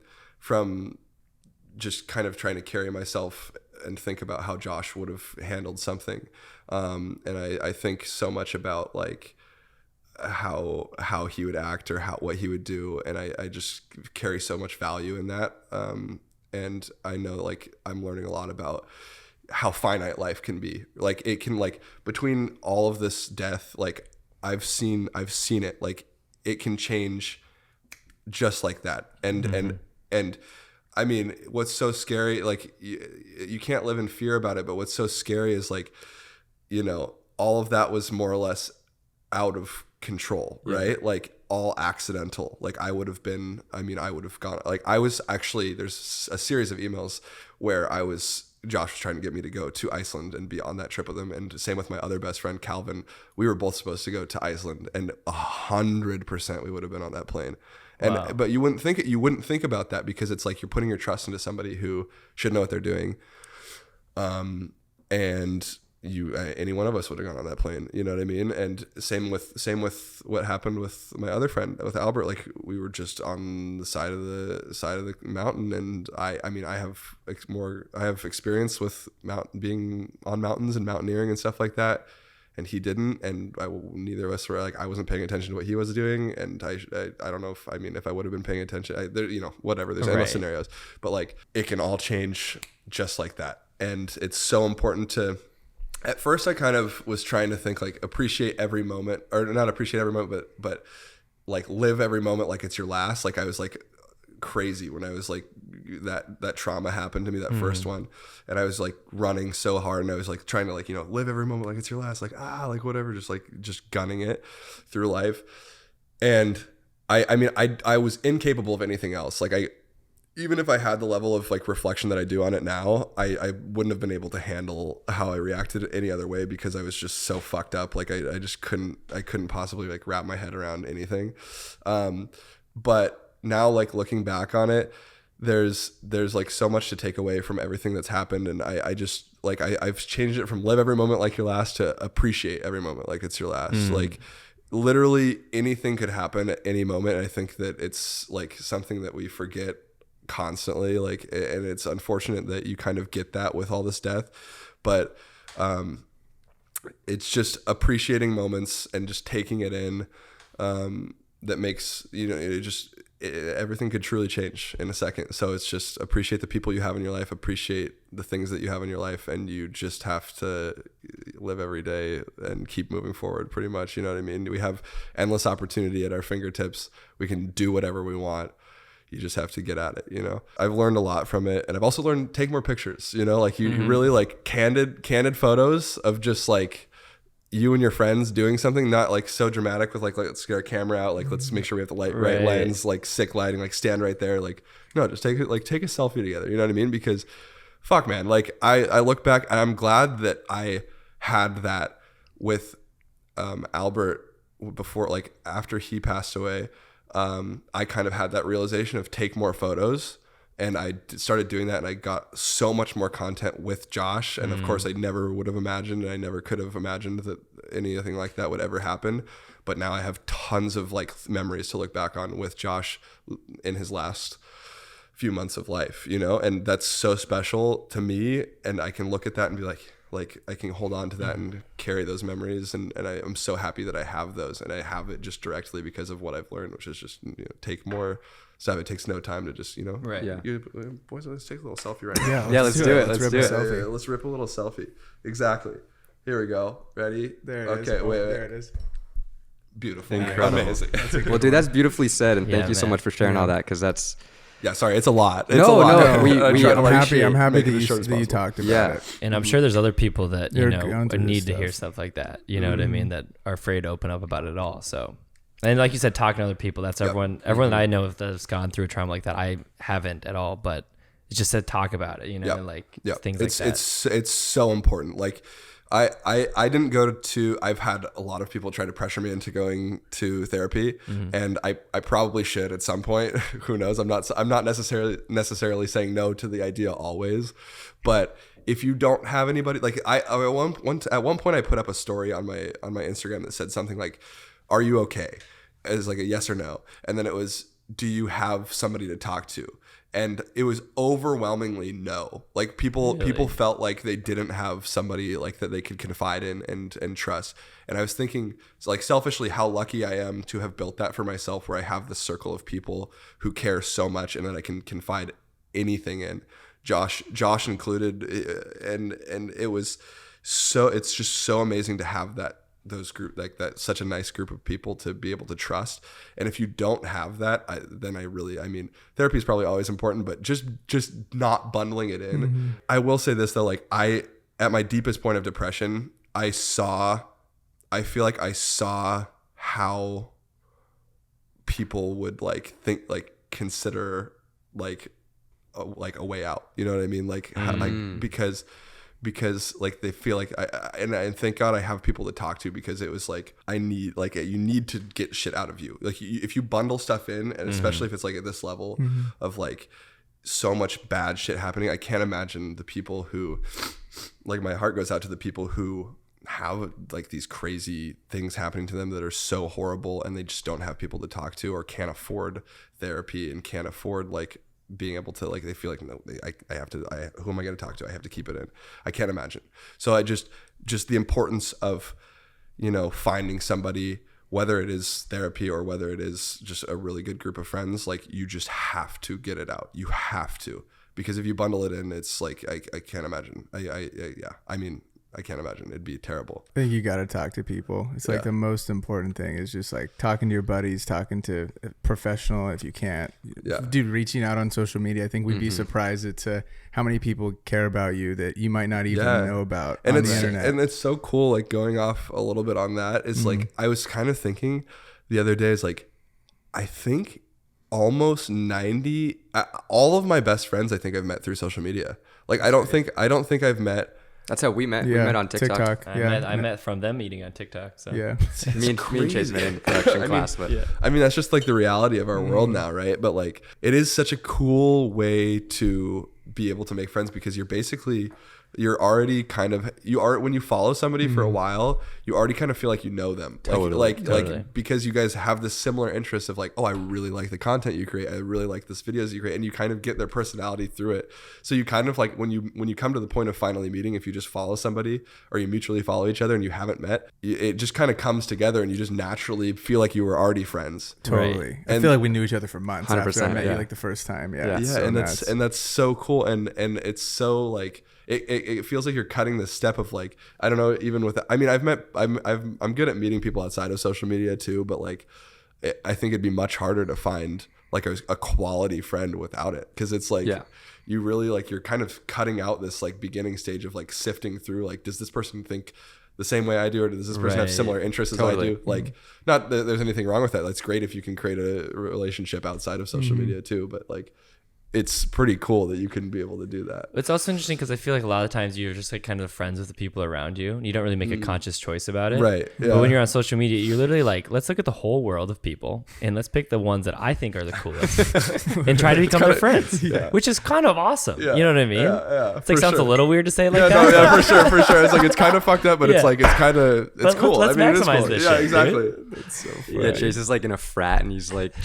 just kind of trying to carry myself and think about how Josh would have handled something. And I think so much about like how he would act, or what he would do. And I just carry so much value in that. And I know like I'm learning a lot about how finite life can be. Like, it can, like, between all of this death, like I've seen it, like it can change just like that. And I mean, what's so scary, like you can't live in fear about it, but what's so scary is like, all of that was more or less out of control, right? Like all accidental. Like I would have gone, like I was actually, there's a series of emails where Josh was trying to get me to go to Iceland and be on that trip with him. And same with my other best friend, Calvin. We were both supposed to go to Iceland, and 100% we would have been on that plane. And, wow. But you wouldn't think about that, because it's like you're putting your trust into somebody who should know what they're doing. And any one of us would have gone on that plane, you know what I mean? And same with what happened with my other friend, with Albert. Like we were just on the side of the mountain, and I have experience with being on mountains and mountaineering and stuff like that, and he didn't, and neither of us were, like, I wasn't paying attention to what he was doing, and I don't know if I would have been paying attention, whatever, there's endless scenarios, but like it can all change just like that. And it's so important to, at first I kind of was trying to think like appreciate every moment, or not appreciate every moment, but like live every moment like it's your last. Like I was like crazy when I was like, that trauma happened to me, that first one. And I was like running so hard, and I was like trying to like, live every moment like it's your last, like, like whatever, just gunning it through life. And I was incapable of anything else. Like even if I had the level of like reflection that I do on it now, I wouldn't have been able to handle how I reacted any other way, because I was just so fucked up. Like I just couldn't possibly like wrap my head around anything. But now, like looking back on it, there's like so much to take away from everything that's happened. And I just like, I've changed it from live every moment like your last to appreciate every moment like it's your last. Like literally anything could happen at any moment. And I think that it's like something that we forget constantly, like, and it's unfortunate that you kind of get that with all this death, but it's just appreciating moments and just taking it in, that makes, everything could truly change in a second. So it's just appreciate the people you have in your life, appreciate the things that you have in your life, and you just have to live every day and keep moving forward, pretty much. You know what I mean? We have endless opportunity at our fingertips. We can do whatever we want. You just have to get at it, I've learned a lot from it. And I've also learned to take more pictures, like you really like candid photos of just like you and your friends doing something, not like so dramatic with like let's get our camera out, like let's make sure we have the right lens, like sick lighting, like stand right there. Like, no, just take a selfie together. You know what I mean? Because fuck, man, like I look back and I'm glad that I had that with Albert before, like after he passed away. I kind of had that realization of take more photos, and I started doing that, and I got so much more content with Josh. And of course I never would have imagined, and I never could have imagined that anything like that would ever happen. But now I have tons of like memories to look back on with Josh in his last few months of life, and that's so special to me. And I can look at that and be like I can hold on to that and carry those memories, and I'm so happy that I have those, and I have it just directly because of what I've learned, which is just take more stuff. It takes no time to just right. Yeah. Boys, let's take a little selfie right now. Yeah, let's do it. Let's rip a selfie. Let's rip a little selfie. Exactly. Here we go. Ready? There it is. Okay, wait. There it is. Beautiful. Incredible. Amazing. Well, dude, that's beautifully said, and thank you so much for sharing all that, because that's. Yeah, sorry, it's a lot. It's no, a lot. I'm happy that you talked about it. And I'm sure there's other people that need to hear stuff like that. You know what I mean? That are afraid to open up about it all. So, and like you said, talking to other people. That's everyone. Everyone that I know that's gone through a trauma like that. I haven't at all, but it's just said talk about it. Things like that. It's so important. Like. I didn't go to, I've had a lot of people try to pressure me into going to therapy, and I probably should at some point. Who knows? I'm not necessarily saying no to the idea always, but if you don't have anybody, like at one point I put up a story on my Instagram that said something like, "Are you okay?" as like a yes or no, and then it was, "Do you have somebody to talk to?" And it was overwhelmingly no. Like people felt like they didn't have somebody like that they could confide in and trust. And I was thinking, like, selfishly, how lucky I am to have built that for myself, where I have this circle of people who care so much and that I can confide anything in. Josh included, and it was so, it's just so amazing to have those group, like that, such a nice group of people to be able to trust. And if you don't have that, then therapy is probably always important, but just not bundling it in. I will say this though, like at my deepest point of depression, I saw I feel like I saw how people would like think, like consider like a way out. You know what I mean? Like, how, like because like they feel like and thank God I have people to talk to, because it was like I need like you need to get shit out of you. Like if you bundle stuff in, and especially if it's like at this level of like so much bad shit happening, I can't imagine the people who, like, my heart goes out to the people who have like these crazy things happening to them that are so horrible, and they just don't have people to talk to, or can't afford therapy and can't afford like being able to, like, they feel like, no, I have to, who am I going to talk to? I have to keep it in. I can't imagine. So I just the importance of, you know, finding somebody, whether it is therapy or whether it is just a really good group of friends, like you just have to get it out. You have to, because if you bundle it in, it's like, I can't imagine. I mean, I can't imagine. It'd be terrible. I think you got to talk to people. It's like the most important thing is just like talking to your buddies, talking to a professional if you can't. Yeah. Dude, reaching out on social media, I think we'd be surprised at how many people care about you that you might not even know about on the internet. And it's so cool, like going off a little bit on that is like, I was kind of thinking the other day is like, I think almost 90, all of my best friends, I think I've met through social media. Like, I don't think I've met. That's how we met. We met on TikTok. I met from them meeting on TikTok. So yeah, me and Chase met in production class. But I mean, that's just like the reality of our world now, right? But like, it is such a cool way to be able to make friends, because you're already kind of, when you follow somebody for a while, you already kind of feel like you know them. Totally. Like because you guys have this similar interest of like, oh, I really like the content you create. I really like this videos you create, and you kind of get their personality through it. So you kind of like, when you come to the point of finally meeting, if you just follow somebody or you mutually follow each other and you haven't met, it just kind of comes together, and you just naturally feel like you were already friends. Totally. Right. I feel like we knew each other for months 100%, after I met you like the first time. Yeah. Yeah, So and nuts. that's so cool, and it's so like, it feels like you're cutting the step of like, I don't know, even with, I mean, I'm good at meeting people outside of social media too, but like, I think it'd be much harder to find like a quality friend without it, because it's like, you really like, you're kind of cutting out this like beginning stage of like sifting through, like, does this person think the same way I do, or does this person have similar interests as I do? Like, not that there's anything wrong with that. That's great if you can create a relationship outside of social media too, but like, it's pretty cool that you can be able to do that. It's also interesting because I feel like a lot of times you're just like kind of friends with the people around you, and you don't really make a conscious choice about it. Right. Yeah. But when you're on social media, you're literally like, let's look at the whole world of people and let's pick the ones that I think are the coolest and try to become their friends, which is kind of awesome. Yeah. You know what I mean? Yeah. It's like, sounds a little weird to say like that. No, yeah, for sure. It's like, it's kind of fucked up, but it's like, it's kind of, it's cool. Let's I mean, maximize it is this cool. Yeah, shit, exactly. dude. It's so funny. yeah, Chase is like in a frat, and he's like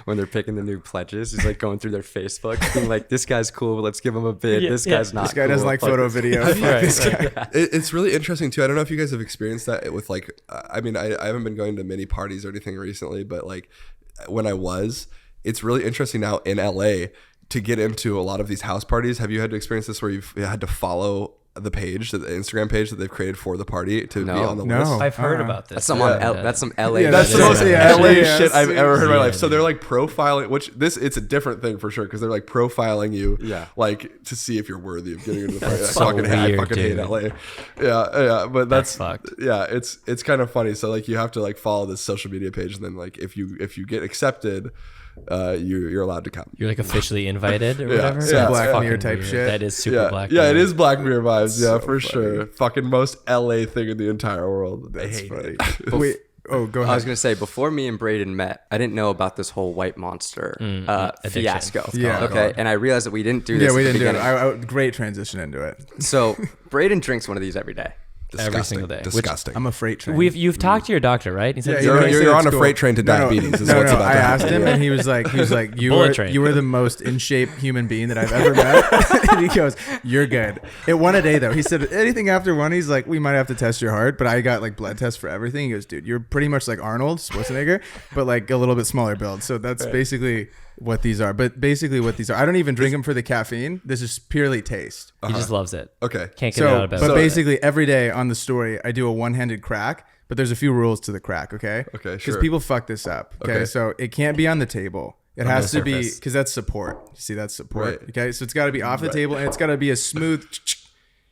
when they're picking the new pledges, he's like going through their Facebook, being like, this guy's cool, but let's give him a bid. This guy's not. This guy cool. doesn't like photo video. Fuck this guy. It's really interesting too. I don't know if you guys have experienced that with like, I mean, I haven't been going to many parties or anything recently, but like when I was, it's really interesting now in LA to get into a lot of these house parties. Have you had to experience this where you've had to follow the Instagram page that they've created for the party to be on the list? I've heard about this. That's some that's some LA. That's the most LA shit I've ever heard in my life. So dude. they're like profiling, it's a different thing for sure, because they're like profiling you, like to see if you're worthy of getting into the party. I fucking hate LA. Yeah, but that's fucked. Yeah, it's kind of funny. So like, you have to like follow this social media page, and then like if you get accepted, you're allowed to come. You're like officially invited or whatever. Some Black Mirror Fucking type weird. shit. That is super Black Yeah, Mirror. it is Black Mirror vibes. Yeah, So for funny. sure. Fucking most LA thing in the entire world. I hate funny. it. Wait. Oh, go I ahead. was gonna say, before me and Braden met, I didn't know about this whole white monster addiction. fiasco. Yeah. Okay. And I realized that we didn't do this. Yeah, we at the didn't do it. beginning. Great transition into it. So Braden drinks one of these every day. Every single day. Disgusting. I'm a freight train. You've talked to your doctor, right? He said Yeah, You're, he you're said on it's a freight train to diabetes. is what's about I to asked happen. him, and he was like, you Bullet train. were the most in shape human being that I've ever met. And he goes, you're good. It won a day though. He said anything after one, he's like, we might have to test your heart, but I got like blood tests for everything. He goes, dude, you're pretty much like Arnold Schwarzenegger, but like a little bit smaller build. So that's basically what these are. But basically what these are, I don't even drink them for the caffeine. This is purely taste. he just loves it. Okay. Can't get it out of bed. But basically every day on the story, I do a one-handed crack, but there's a few rules to the crack, okay? Okay, Because sure. people fuck this up, okay? So it can't be on the table. It has to be, surface. because that's support. You see, that's support, Right. okay? So it's got to be off the table, and it's got to be a smooth,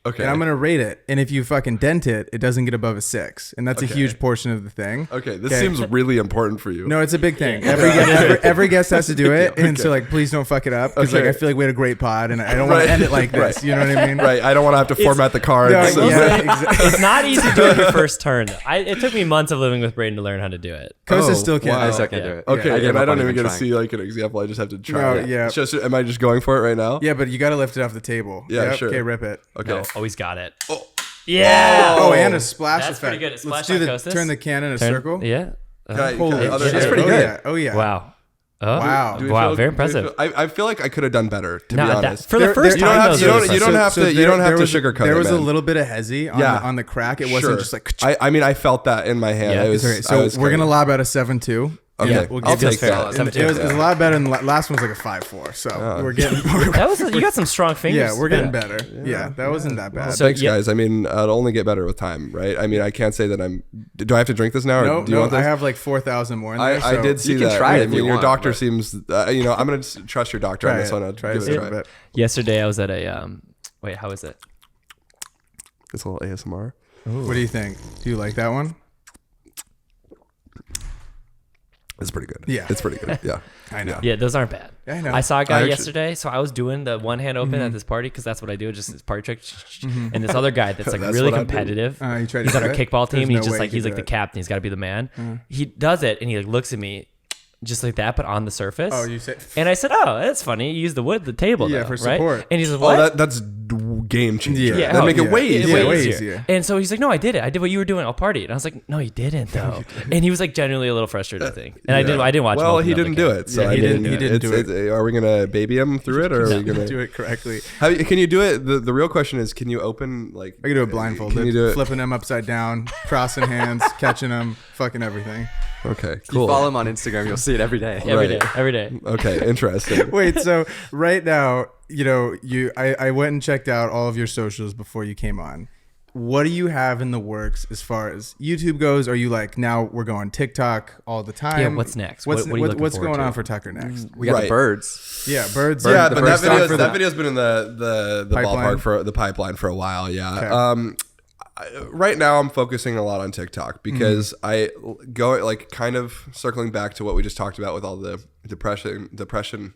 Okay. And I'm gonna rate it. And if you fucking dent it, it doesn't get above a 6. And that's a huge portion of the thing. Okay. This seems really important for you. No, it's a big thing. Every guest has to do it. And so like, please don't fuck it up. Because like, I feel like we had a great pod and I don't want to end it like this. You know what I mean? Right. I don't want to have to format the cards. No, exactly. It's not easy doing your first turn. It took me months of living with Braden to learn how to do it. Kosa still can't. I still can't do it. Okay. And I don't even get to trying. see like an example. I just have to try. No, it. yeah. It's just, am I just going for it right now? Yeah, but you got to lift it off the table. Yeah, sure. Okay, rip it. Okay. No, always got it. Oh. Yeah. Oh, and a splash That's effect. pretty good. A Let's splash do like the turn the can in a Turn- circle. Yeah. Holy other shit. That's pretty Oh, good. yeah. Oh yeah. Wow. Oh, Wow. Do we wow. feel- Very do we impressive. feel- I feel like I could have done better, to be Nah, honest. for the There- first you don't time, have- those you are don't- impressive. you don't have to- you don't have to was- sugarcoat There it, was a man. little bit of hezzy on the crack. It wasn't just like. I mean, I felt that in my hand. Yeah. It was, Okay, so we're gonna lob out a 7-2. Okay, Yeah, we'll I'll give take it- that. It was a lot better than the last one's like a 5-4. So we're getting. That was you got some strong fingers. Yeah, we're getting better. Yeah, that wasn't that bad. So- Thanks, yeah. guys. I mean, it'll only get better with time, right? I mean, I can't say that I'm. Do I have to drink this now? Or No, do you want this? I have like 4,000 more in there. I did see You can that. try it I if mean, you your want, doctor but- seems. I'm gonna trust your doctor on Try this one. I'll it. Try give it it a a little try. bit. Yesterday, I was at a wait. How is it? It's a little ASMR. What do you think? Do you like that one? It's pretty good. Yeah. It's pretty good. Yeah. I know. Yeah, those aren't bad. I know. I saw a guy actually- yesterday, so I was doing the one hand open at this party because that's what I do, just this party trick. And this other guy that's like That's really what I do. competitive. You tried to He's on do our it? kickball team. There's And no he's just way like you he's could like do the it. captain. He's got to be the man. He does it, and he like looks at me, just like that, but on the surface. Oh, you said. And I said, "Oh, that's funny. You use the table, Yeah, though, for right?" support. And he says, Oh, "What?" that's game changer. Yeah. That make it yeah. way Yeah, easier. way easier. And so he's like, "No, I did it. I did what you were doing. I'll party." And I was like, "No, you didn't, though." And he was like genuinely a little frustrated, I think. And I didn't watch. him Well, open he up the didn't do can. it. So Yeah, I he didn't didn't do it. Are we gonna baby him through it, or are we gonna Do it correctly. Can you do it? The real question is, can you open like? I can do it blindfolded. Can you do it? Flipping them upside down, crossing hands, catching them, fucking everything. Okay, You cool. follow him on Instagram, you'll see it every day. Every Right. day, every day. Okay, interesting. Wait, so right now, I went and checked out all of your socials before you came on. What do you have in the works as far as YouTube goes? Are you like, now we're going TikTok all the time? Yeah, what's next? What's What are you looking what's forward going to? on for Tucker next? We got Right. the birds. Yeah, birds. Yeah, the but that first time video for that that. video's been in the Pipeline. ballpark the pipeline for a while. Yeah. Okay. Right now I'm focusing a lot on TikTok because I go like kind of circling back to what we just talked about with all the depression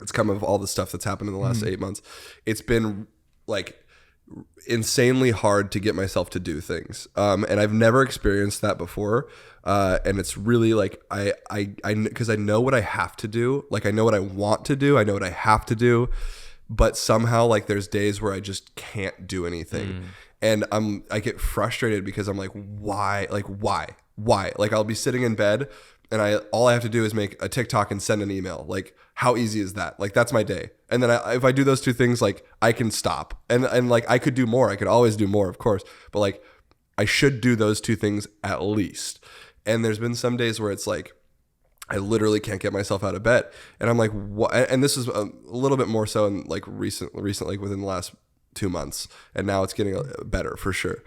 that's come of all the stuff that's happened in the last 8 months. It's been like insanely hard to get myself to do things. And I've never experienced that before. And it's really like, because I know what I have to do. Like I know what I want to do. I know what I have to do, but somehow like there's days where I just can't do anything. And I get frustrated because I'm like, why? Like I'll be sitting in bed and all I have to do is make a TikTok and send an email. Like how easy is that? Like that's my day. And then if I do those two things, like I can stop and like I could do more. I could always do more, of course, but like I should do those two things at least. And there's been some days where it's like, I literally can't get myself out of bed. And I'm like, what? And this is a little bit more so in like recent, like within the last 2 months. And now it's getting better for sure.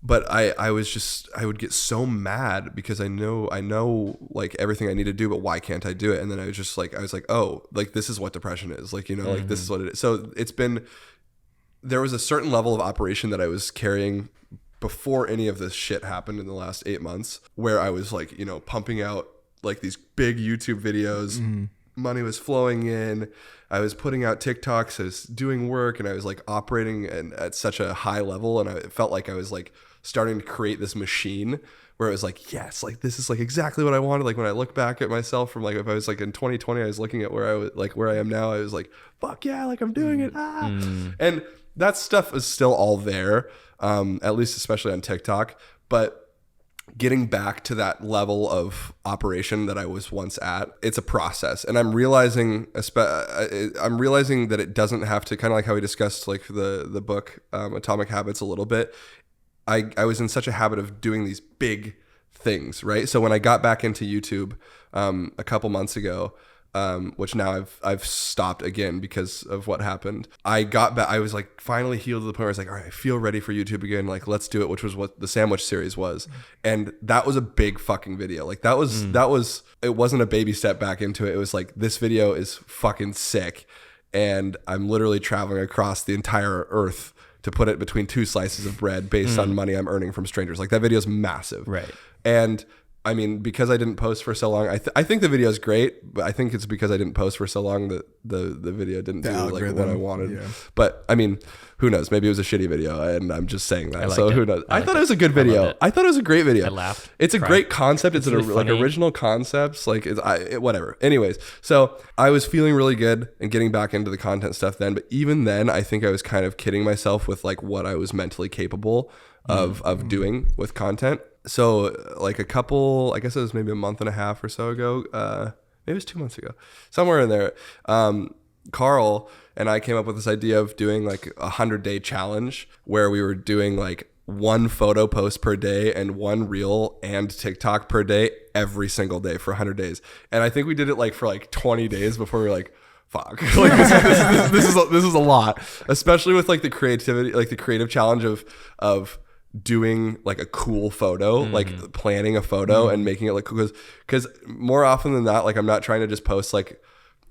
But I would get so mad because I know like everything I need to do, but why can't I do it? And then I was like, oh, like this is what depression is. Like, like this is what it is. So there was a certain level of operation that I was carrying before any of this shit happened in the last 8 months, where I was like, pumping out like these big YouTube videos, money was flowing in, I was putting out TikToks, I was doing work, and I was like operating at such a high level, and it felt like I was like starting to create this machine where it was like, yes, like this is like exactly what I wanted. Like when I look back at myself from like, if I was like in 2020, I was looking at where I am now, I was like, fuck yeah, like I'm doing it. And that stuff is still all there, at least especially on TikTok. But getting back to that level of operation that I was once at, it's a process. And I'm realizing that it doesn't have to, kind of like how we discussed like the book Atomic Habits a little bit. I was in such a habit of doing these big things, right? So when I got back into YouTube a couple months ago, which now I've stopped again because of what happened. I got back. I was like finally healed to the point where I was like, all right, I feel ready for YouTube again. Like, let's do it, which was what the sandwich series was. And that was a big fucking video. Like that was, it wasn't a baby step back into it. It was like, this video is fucking sick. and I'm literally traveling across the entire earth to put it between 2 slices of bread based on money I'm earning from strangers. Like that video is massive. Right. And I mean, because I didn't post for so long, I think the video is great, but I think it's because I didn't post for so long that the video didn't do like what I wanted. Yeah. But I mean, who knows? Maybe it was a shitty video, and I'm just saying that. So who knows? I thought it was a good video. I thought it was a great video. I laughed. It's a great concept. It's really like original concepts. Like whatever. Anyways, so I was feeling really good and getting back into the content stuff then. But even then, I think I was kind of kidding myself with like what I was mentally capable of doing with content. So like I guess it was maybe a month and a half or so ago, maybe it was 2 months ago, somewhere in there, Carl and I came up with this idea of doing like a 100-day challenge where we were doing like 1 photo post per day and 1 reel and TikTok per day every single day for 100 days. And I think we did it like for like 20 days before we were like, fuck, like this is a lot, especially with like the creativity, like the creative challenge of doing like a cool photo, like planning a photo and making it look cool. Because more often than not, like I'm not trying to just post like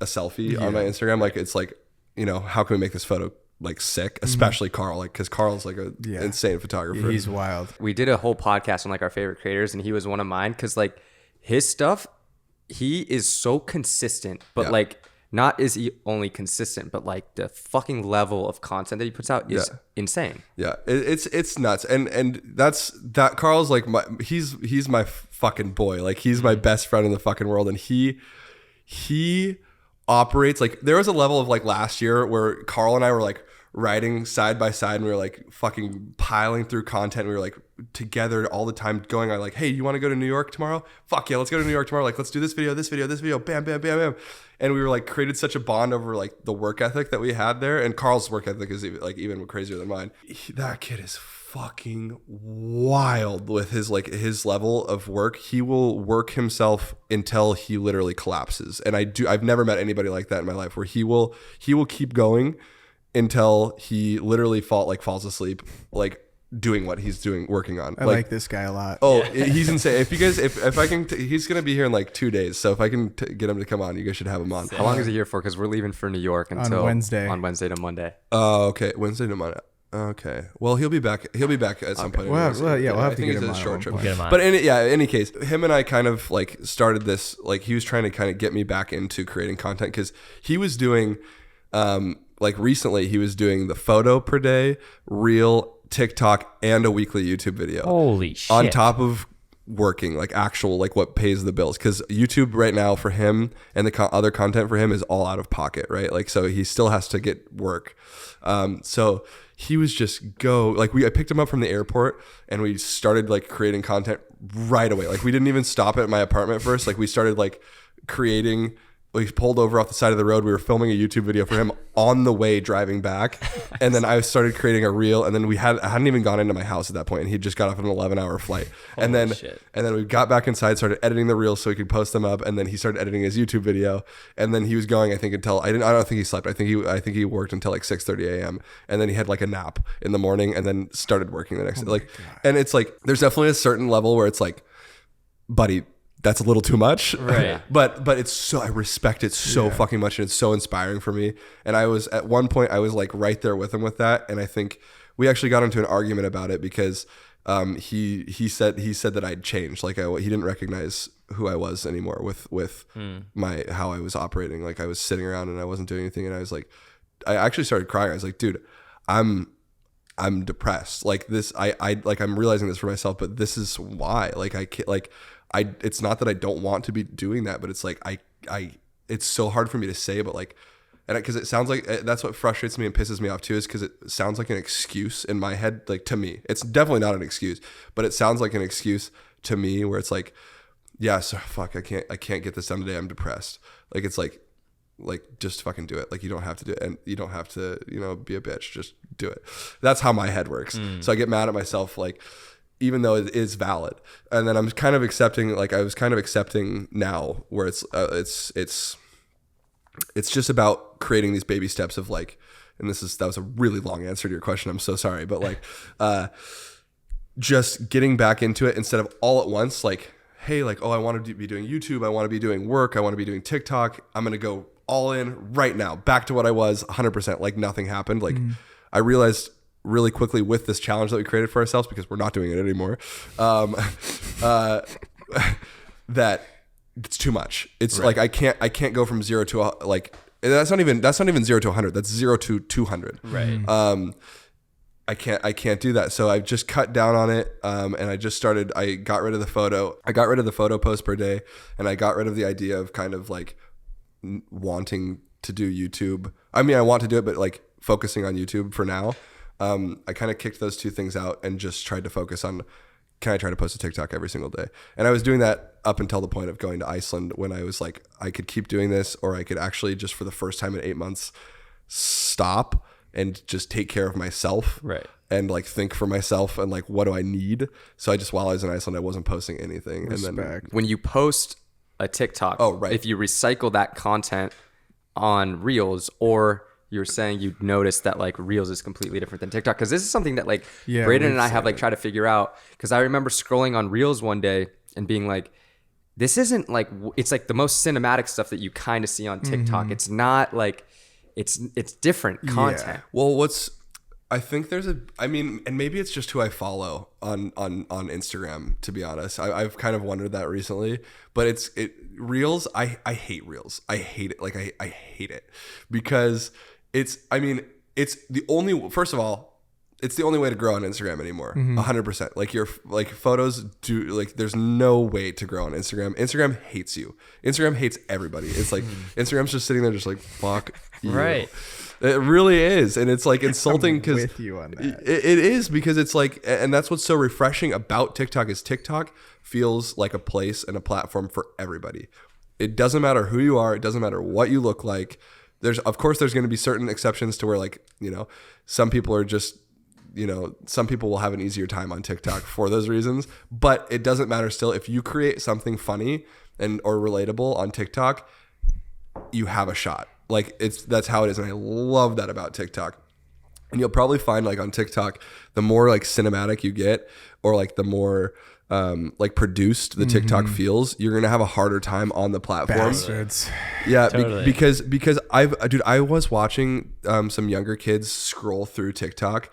a selfie on my Instagram. Like it's like, how can we make this photo like sick? Especially Carl, like because Carl's like a insane photographer. He's wild. We did a whole podcast on like our favorite creators, and he was one of mine because like his stuff, he is so consistent, but like not is he only consistent, but like the fucking level of content that he puts out is insane. Yeah, it's nuts, and that Carl's like he's my fucking boy. Like he's my best friend in the fucking world, and he operates like there was a level of like last year where Carl and I were like riding side by side and we were like fucking piling through content. We were like together all the time going on like, hey, you want to go to New York tomorrow? Fuck yeah, let's go to New York tomorrow. Like, let's do this video, bam, bam, bam, bam. And we were like created such a bond over like the work ethic that we had there. And Carl's work ethic is even crazier than mine. That kid is fucking wild with his level of work. He will work himself until he literally collapses. And I've never met anybody like that in my life where he will keep going until he literally falls asleep, like doing what he's working on. I like this guy a lot. Oh, he's insane. If you guys, if I can, he's gonna be here in like 2 days. So if I can get him to come on, you guys should have him on. How long is he here for? Because we're leaving for New York until on Wednesday to Monday. Oh, okay, Wednesday to Monday. Okay. Well, he'll be back. He'll be back at some point. We'll have to get him on. Short trip. Get him on. But in any case, him and I kind of like started this. Like he was trying to kind of get me back into creating content because he was doing. Like recently he was doing the photo per day, reel, TikTok, and a weekly YouTube video. Holy shit. On top of working like actual, like what pays the bills. Cause YouTube right now for him and the other content for him is all out of pocket, right? Like, so he still has to get work. So he was just I picked him up from the airport and we started like creating content right away. Like we didn't even stop at my apartment first. Like we started like creating. We pulled over off the side of the road. We were filming a YouTube video for him on the way driving back. And then I started creating a reel. And then I hadn't even gone into my house at that point. And he just got off an 11-hour flight. And then we got back inside, started editing the reels so he could post them up. And then he started editing his YouTube video. And then he was going, I think until, I don't think he slept. I think he worked until like 6:30 a.m. And then he had like a nap in the morning and then started working the next day. Like, and it's like, there's definitely a certain level where it's like, buddy, that's a little too much, right? but it's so, I respect it so fucking much, and it's so inspiring for me. And I was at one point I was like right there with him with that, and I think we actually got into an argument about it because he said that I'd changed, like he didn't recognize who I was anymore with my how I was operating. Like I was sitting around and I wasn't doing anything, and I was like, I actually started crying. I was like, dude, I'm depressed. Like this, I like I'm realizing this for myself, but this is why. Like I can't, like. It's not that I don't want to be doing that, but it's like it's so hard for me to say, but like, and because it sounds like that's what frustrates me and pisses me off too, is because it sounds like an excuse in my head. Like to me, it's definitely not an excuse, but it sounds like an excuse to me where it's like, yeah, so fuck, I can't get this done today. I'm depressed. Like it's like just fucking do it. Like you don't have to do it, and you don't have to, be a bitch. Just do it. That's how my head works. So I get mad at myself, like. Even though it is valid, and then I'm kind of accepting, like I was kind of accepting now, where it's just about creating these baby steps of like, and that was a really long answer to your question. I'm so sorry, but like, just getting back into it instead of all at once. Like, hey, like, oh, I want to be doing YouTube, I want to be doing work, I want to be doing TikTok. I'm gonna go all in right now, back to what I was 100%, like nothing happened. Like I realized really quickly with this challenge that we created for ourselves, because we're not doing it anymore, that it's too much. It's like I can't go from 0 to like that's not even 0 to 100. That's 0 to 200. Right. I can't do that. So I've just cut down on it. And I got rid of the photo. I got rid of the photo post per day, and I got rid of the idea of kind of like wanting to do YouTube. I mean, I want to do it, but like focusing on YouTube for now. I kind of kicked those two things out and just tried to focus on, can I try to post a TikTok every single day? And I was doing that up until the point of going to Iceland, when I was like, I could keep doing this, or I could actually just for the first time in 8 months stop and just take care of myself, right? And like think for myself and like, what do I need? So I just, while I was in Iceland, I wasn't posting anything. Respect. And then when you post a TikTok, if you recycle that content on Reels, or you're saying you noticed that like Reels is completely different than TikTok, because this is something that like Braden and I have like tried to figure out, because I remember scrolling on Reels one day and being like, this isn't like, it's like the most cinematic stuff that you kind of see on TikTok. It's not like, it's different content. Well, I think I mean, and maybe it's just who I follow on Instagram, to be honest. I've kind of wondered that recently, but Reels, I hate Reels. I hate it. Like I hate it, because it's the only, first of all, it's the only way to grow on Instagram anymore. 100%. Like your like photos do, like there's no way to grow on Instagram. Instagram hates you. Instagram hates everybody. It's like Instagram's just sitting there just like, fuck you. Right. It really is. And it's like insulting, because with you on that. It is, because it's like, and that's what's so refreshing about TikTok, is TikTok feels like a place and a platform for everybody. It doesn't matter who you are. It doesn't matter what you look like. Of course there's going to be certain exceptions to where, like, you know, some people are just, you know, some people will have an easier time on TikTok for those reasons, but it doesn't matter still. If you create something funny or relatable on TikTok, you have a shot. Like that's how it is. And I love that about TikTok. And you'll probably find like on TikTok, the more like cinematic you get, or like the more like produced the TikTok feels, you're going to have a harder time on the platform. Bastards. Yeah. Totally. Because I was watching some younger kids scroll through TikTok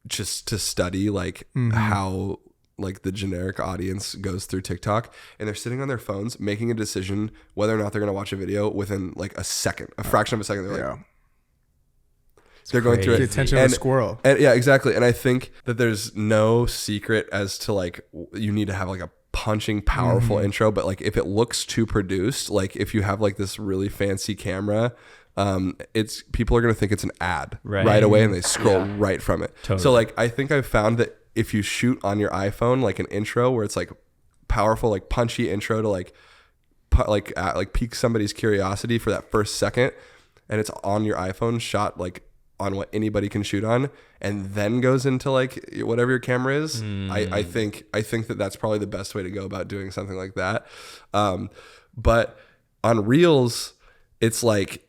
just to study like how like the generic audience goes through TikTok, and they're sitting on their phones making a decision whether or not they're going to watch a video within like a fraction of a second. They're like, they're going through it. The attention of a squirrel. And yeah, exactly. And I think that there's no secret as to like, you need to have like a punching powerful intro, but like if it looks too produced, like if you have like this really fancy camera, people are going to think it's an ad right away, and they scroll right from it. Totally. So like, I think I've found that if you shoot on your iPhone, like an intro where it's like powerful, like punchy intro to like pique somebody's curiosity for that first second, and it's on your iPhone shot like on what anybody can shoot on, and then goes into like whatever your camera is. I think that that's probably the best way to go about doing something like that. But on Reels, it's like,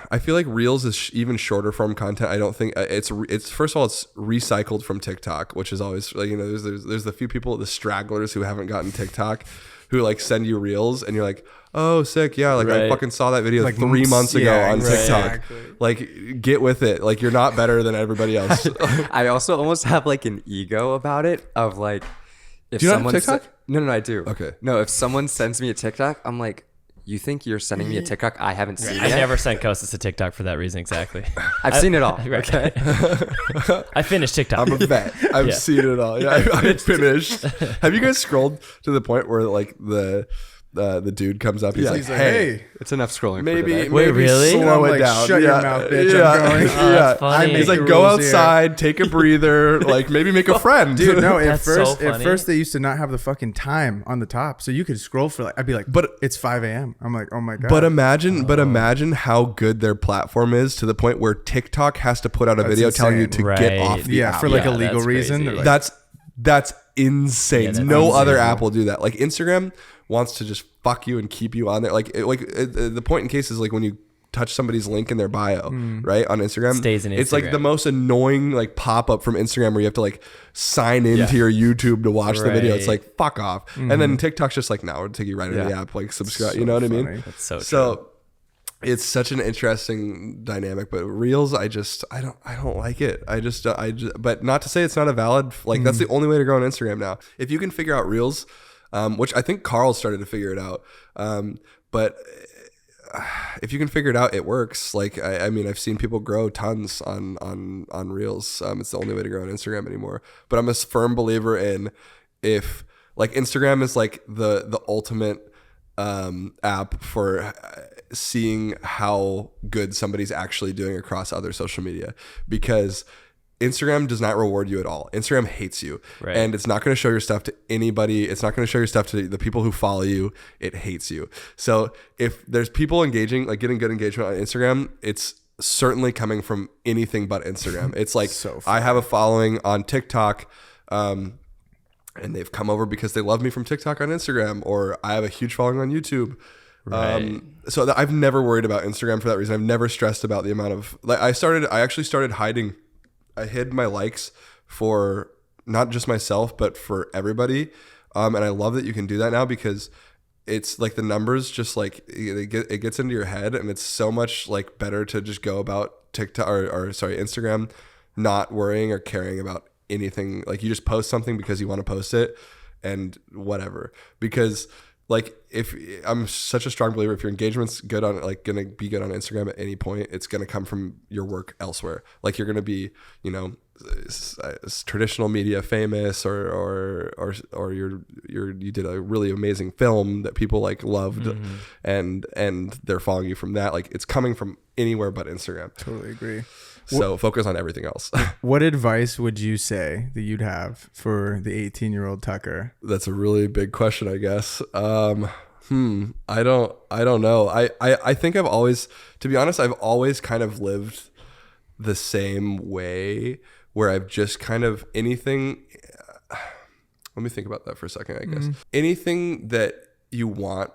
I feel like Reels is even shorter form content. I don't think it's first of all, it's recycled from TikTok, which is always like, you know, there's the few people, the stragglers who haven't gotten TikTok, who like send you Reels, and you're like, oh, sick, yeah, like I fucking saw that video like 3 months ago on TikTok. Exactly. Like, get with it. Like, you're not better than everybody else. I also almost have like an ego about it, of like, if do you someone not have TikTok? No, I do. Okay. No, if someone sends me a TikTok, I'm like, you think you're sending me a TikTok I haven't seen yet? I never sent Kostas a TikTok for that reason, exactly. I've seen it all. Right. Okay. I finished TikTok. I'm a vet. I've seen it all. Yeah, I finished. Have you guys scrolled to the point where like the dude comes up? He's like, hey, it's enough scrolling. Maybe really? slow it like, down. Shut your mouth, bitch. I'm going. That's funny. He's like, go outside, take a breather, like maybe make a friend. Dude, no. That's At funny. first they used to not have the fucking time on the top, so you could scroll for like, I'd be like, but it's 5 a.m. I'm like, oh my god. But imagine how good their platform is, to the point where TikTok has to put out a video telling you to get off the app. For like a legal that's reason. crazy. Like, That's insane. Yeah, that's no other insane. app will do that. Like Instagram wants to just fuck you and keep you on there. The point in case is like when you touch somebody's link in their bio, right, on Instagram, stays in Instagram. It's like the most annoying like pop up from Instagram where you have to like sign into your YouTube to watch the video. It's like, fuck off. And then TikTok's just like, no, we'll take you right into the app, like subscribe. so you know what I funny. mean? That's so true. So it's such an interesting dynamic, but Reels, I don't like it. But not to say it's not a valid, like that's the only way to grow on Instagram now. If you can figure out Reels, which I think Carl started to figure it out. But if you can figure it out, it works. Like, I mean, I've seen people grow tons on Reels. It's the only way to grow on Instagram anymore. But I'm a firm believer in, if like Instagram is like the ultimate app for seeing how good somebody's actually doing across other social media, because Instagram does not reward you at all. Instagram hates you. Right. And it's not going to show your stuff to anybody. It's not going to show your stuff to the people who follow you. It hates you. So if there's people engaging, like getting good engagement on Instagram, it's certainly coming from anything but Instagram. It's like, I have a following on TikTok, and they've come over because they love me from TikTok on Instagram, or I have a huge following on YouTube. Right. So I've never worried about Instagram for that reason. I've never stressed about the amount of, like, I actually started hiding. I hid my likes for not just myself, but for everybody. And I love that you can do that now, because it's like the numbers just like it gets into your head, and it's so much like better to just go about TikTok or Instagram, not worrying or caring about anything. Like, you just post something because you want to post it, and whatever. Because like, if I'm such a strong believer, if your engagement's good on, like, gonna be good on Instagram at any point, it's gonna come from your work elsewhere. Like, you're gonna be, you know, traditional media famous, or you did a really amazing film that people like loved, and they're following you from that. Like, it's coming from anywhere but Instagram. Totally agree. So focus on everything else. What advice would you say that you'd have for the 18-year-old Tucker? That's a really big question, I guess. I don't know. I think I've always, to be honest, I've always kind of lived the same way, where I've just kind of anything. Let me think about that for a second, I guess. Anything that you want,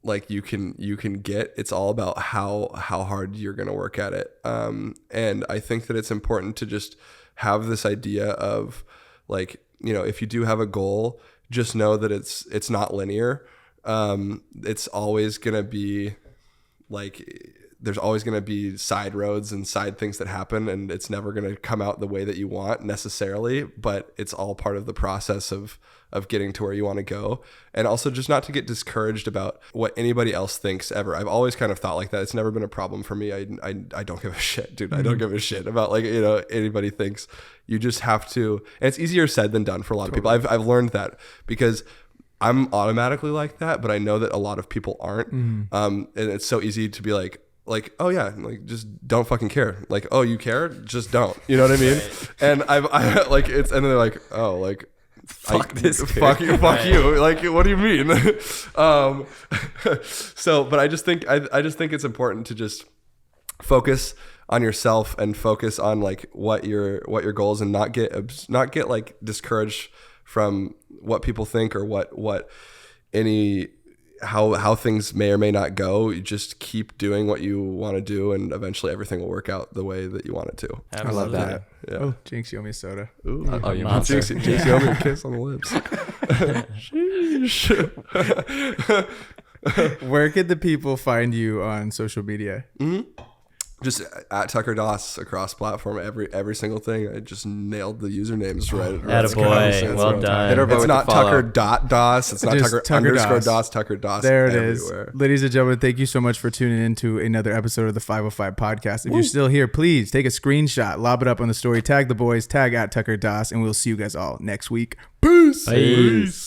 like, you can get, it's all about how hard you're going to work at it. And I think that it's important to just have this idea of, like, you know, if you do have a goal, just know that it's not linear. It's always going to be like, there's always going to be side roads and side things that happen, and it's never going to come out the way that you want necessarily, but it's all part of the process of getting to where you want to go. And also just not to get discouraged about what anybody else thinks ever. I've always kind of thought like that. It's never been a problem for me. I don't give a shit, dude. I don't give a shit about, like, you know, anybody thinks. You just have to, and it's easier said than done for a lot of people. I've learned that, because I'm automatically like that, but I know that a lot of people aren't. And it's so easy to be like, oh yeah, like, just don't fucking care. Like, oh, you care? Just don't. You know what I mean? Right. And I like, it's, and they're like, oh, like, fuck this, fuck you, like, what do you mean? So, but I just think it's important to just focus on yourself and focus on, like, what your goals, and not get like discouraged from what people think, or what any how things may or may not go. You just keep doing what you want to do, and eventually everything will work out the way that you want it to. Absolutely. I love that. Yeah. Oh, Jinx, you owe me a soda. Ooh. Oh, you Jinx, you owe me a kiss on the lips. Sheesh. Where could the people find you on social media? Just at Tucker Doss across platform, every single thing. I just nailed the usernames right. Attaboy. Well done. It's not Tucker.Doss. It's not Tucker _ Doss. Tucker Doss. There it everywhere. is. Ladies and gentlemen, thank you so much for tuning in to another episode of the 505 podcast. If you're still here, please take a screenshot, lob it up on the story, tag the boys, tag at Tucker Doss, and we'll see you guys all next week. Peace. Peace.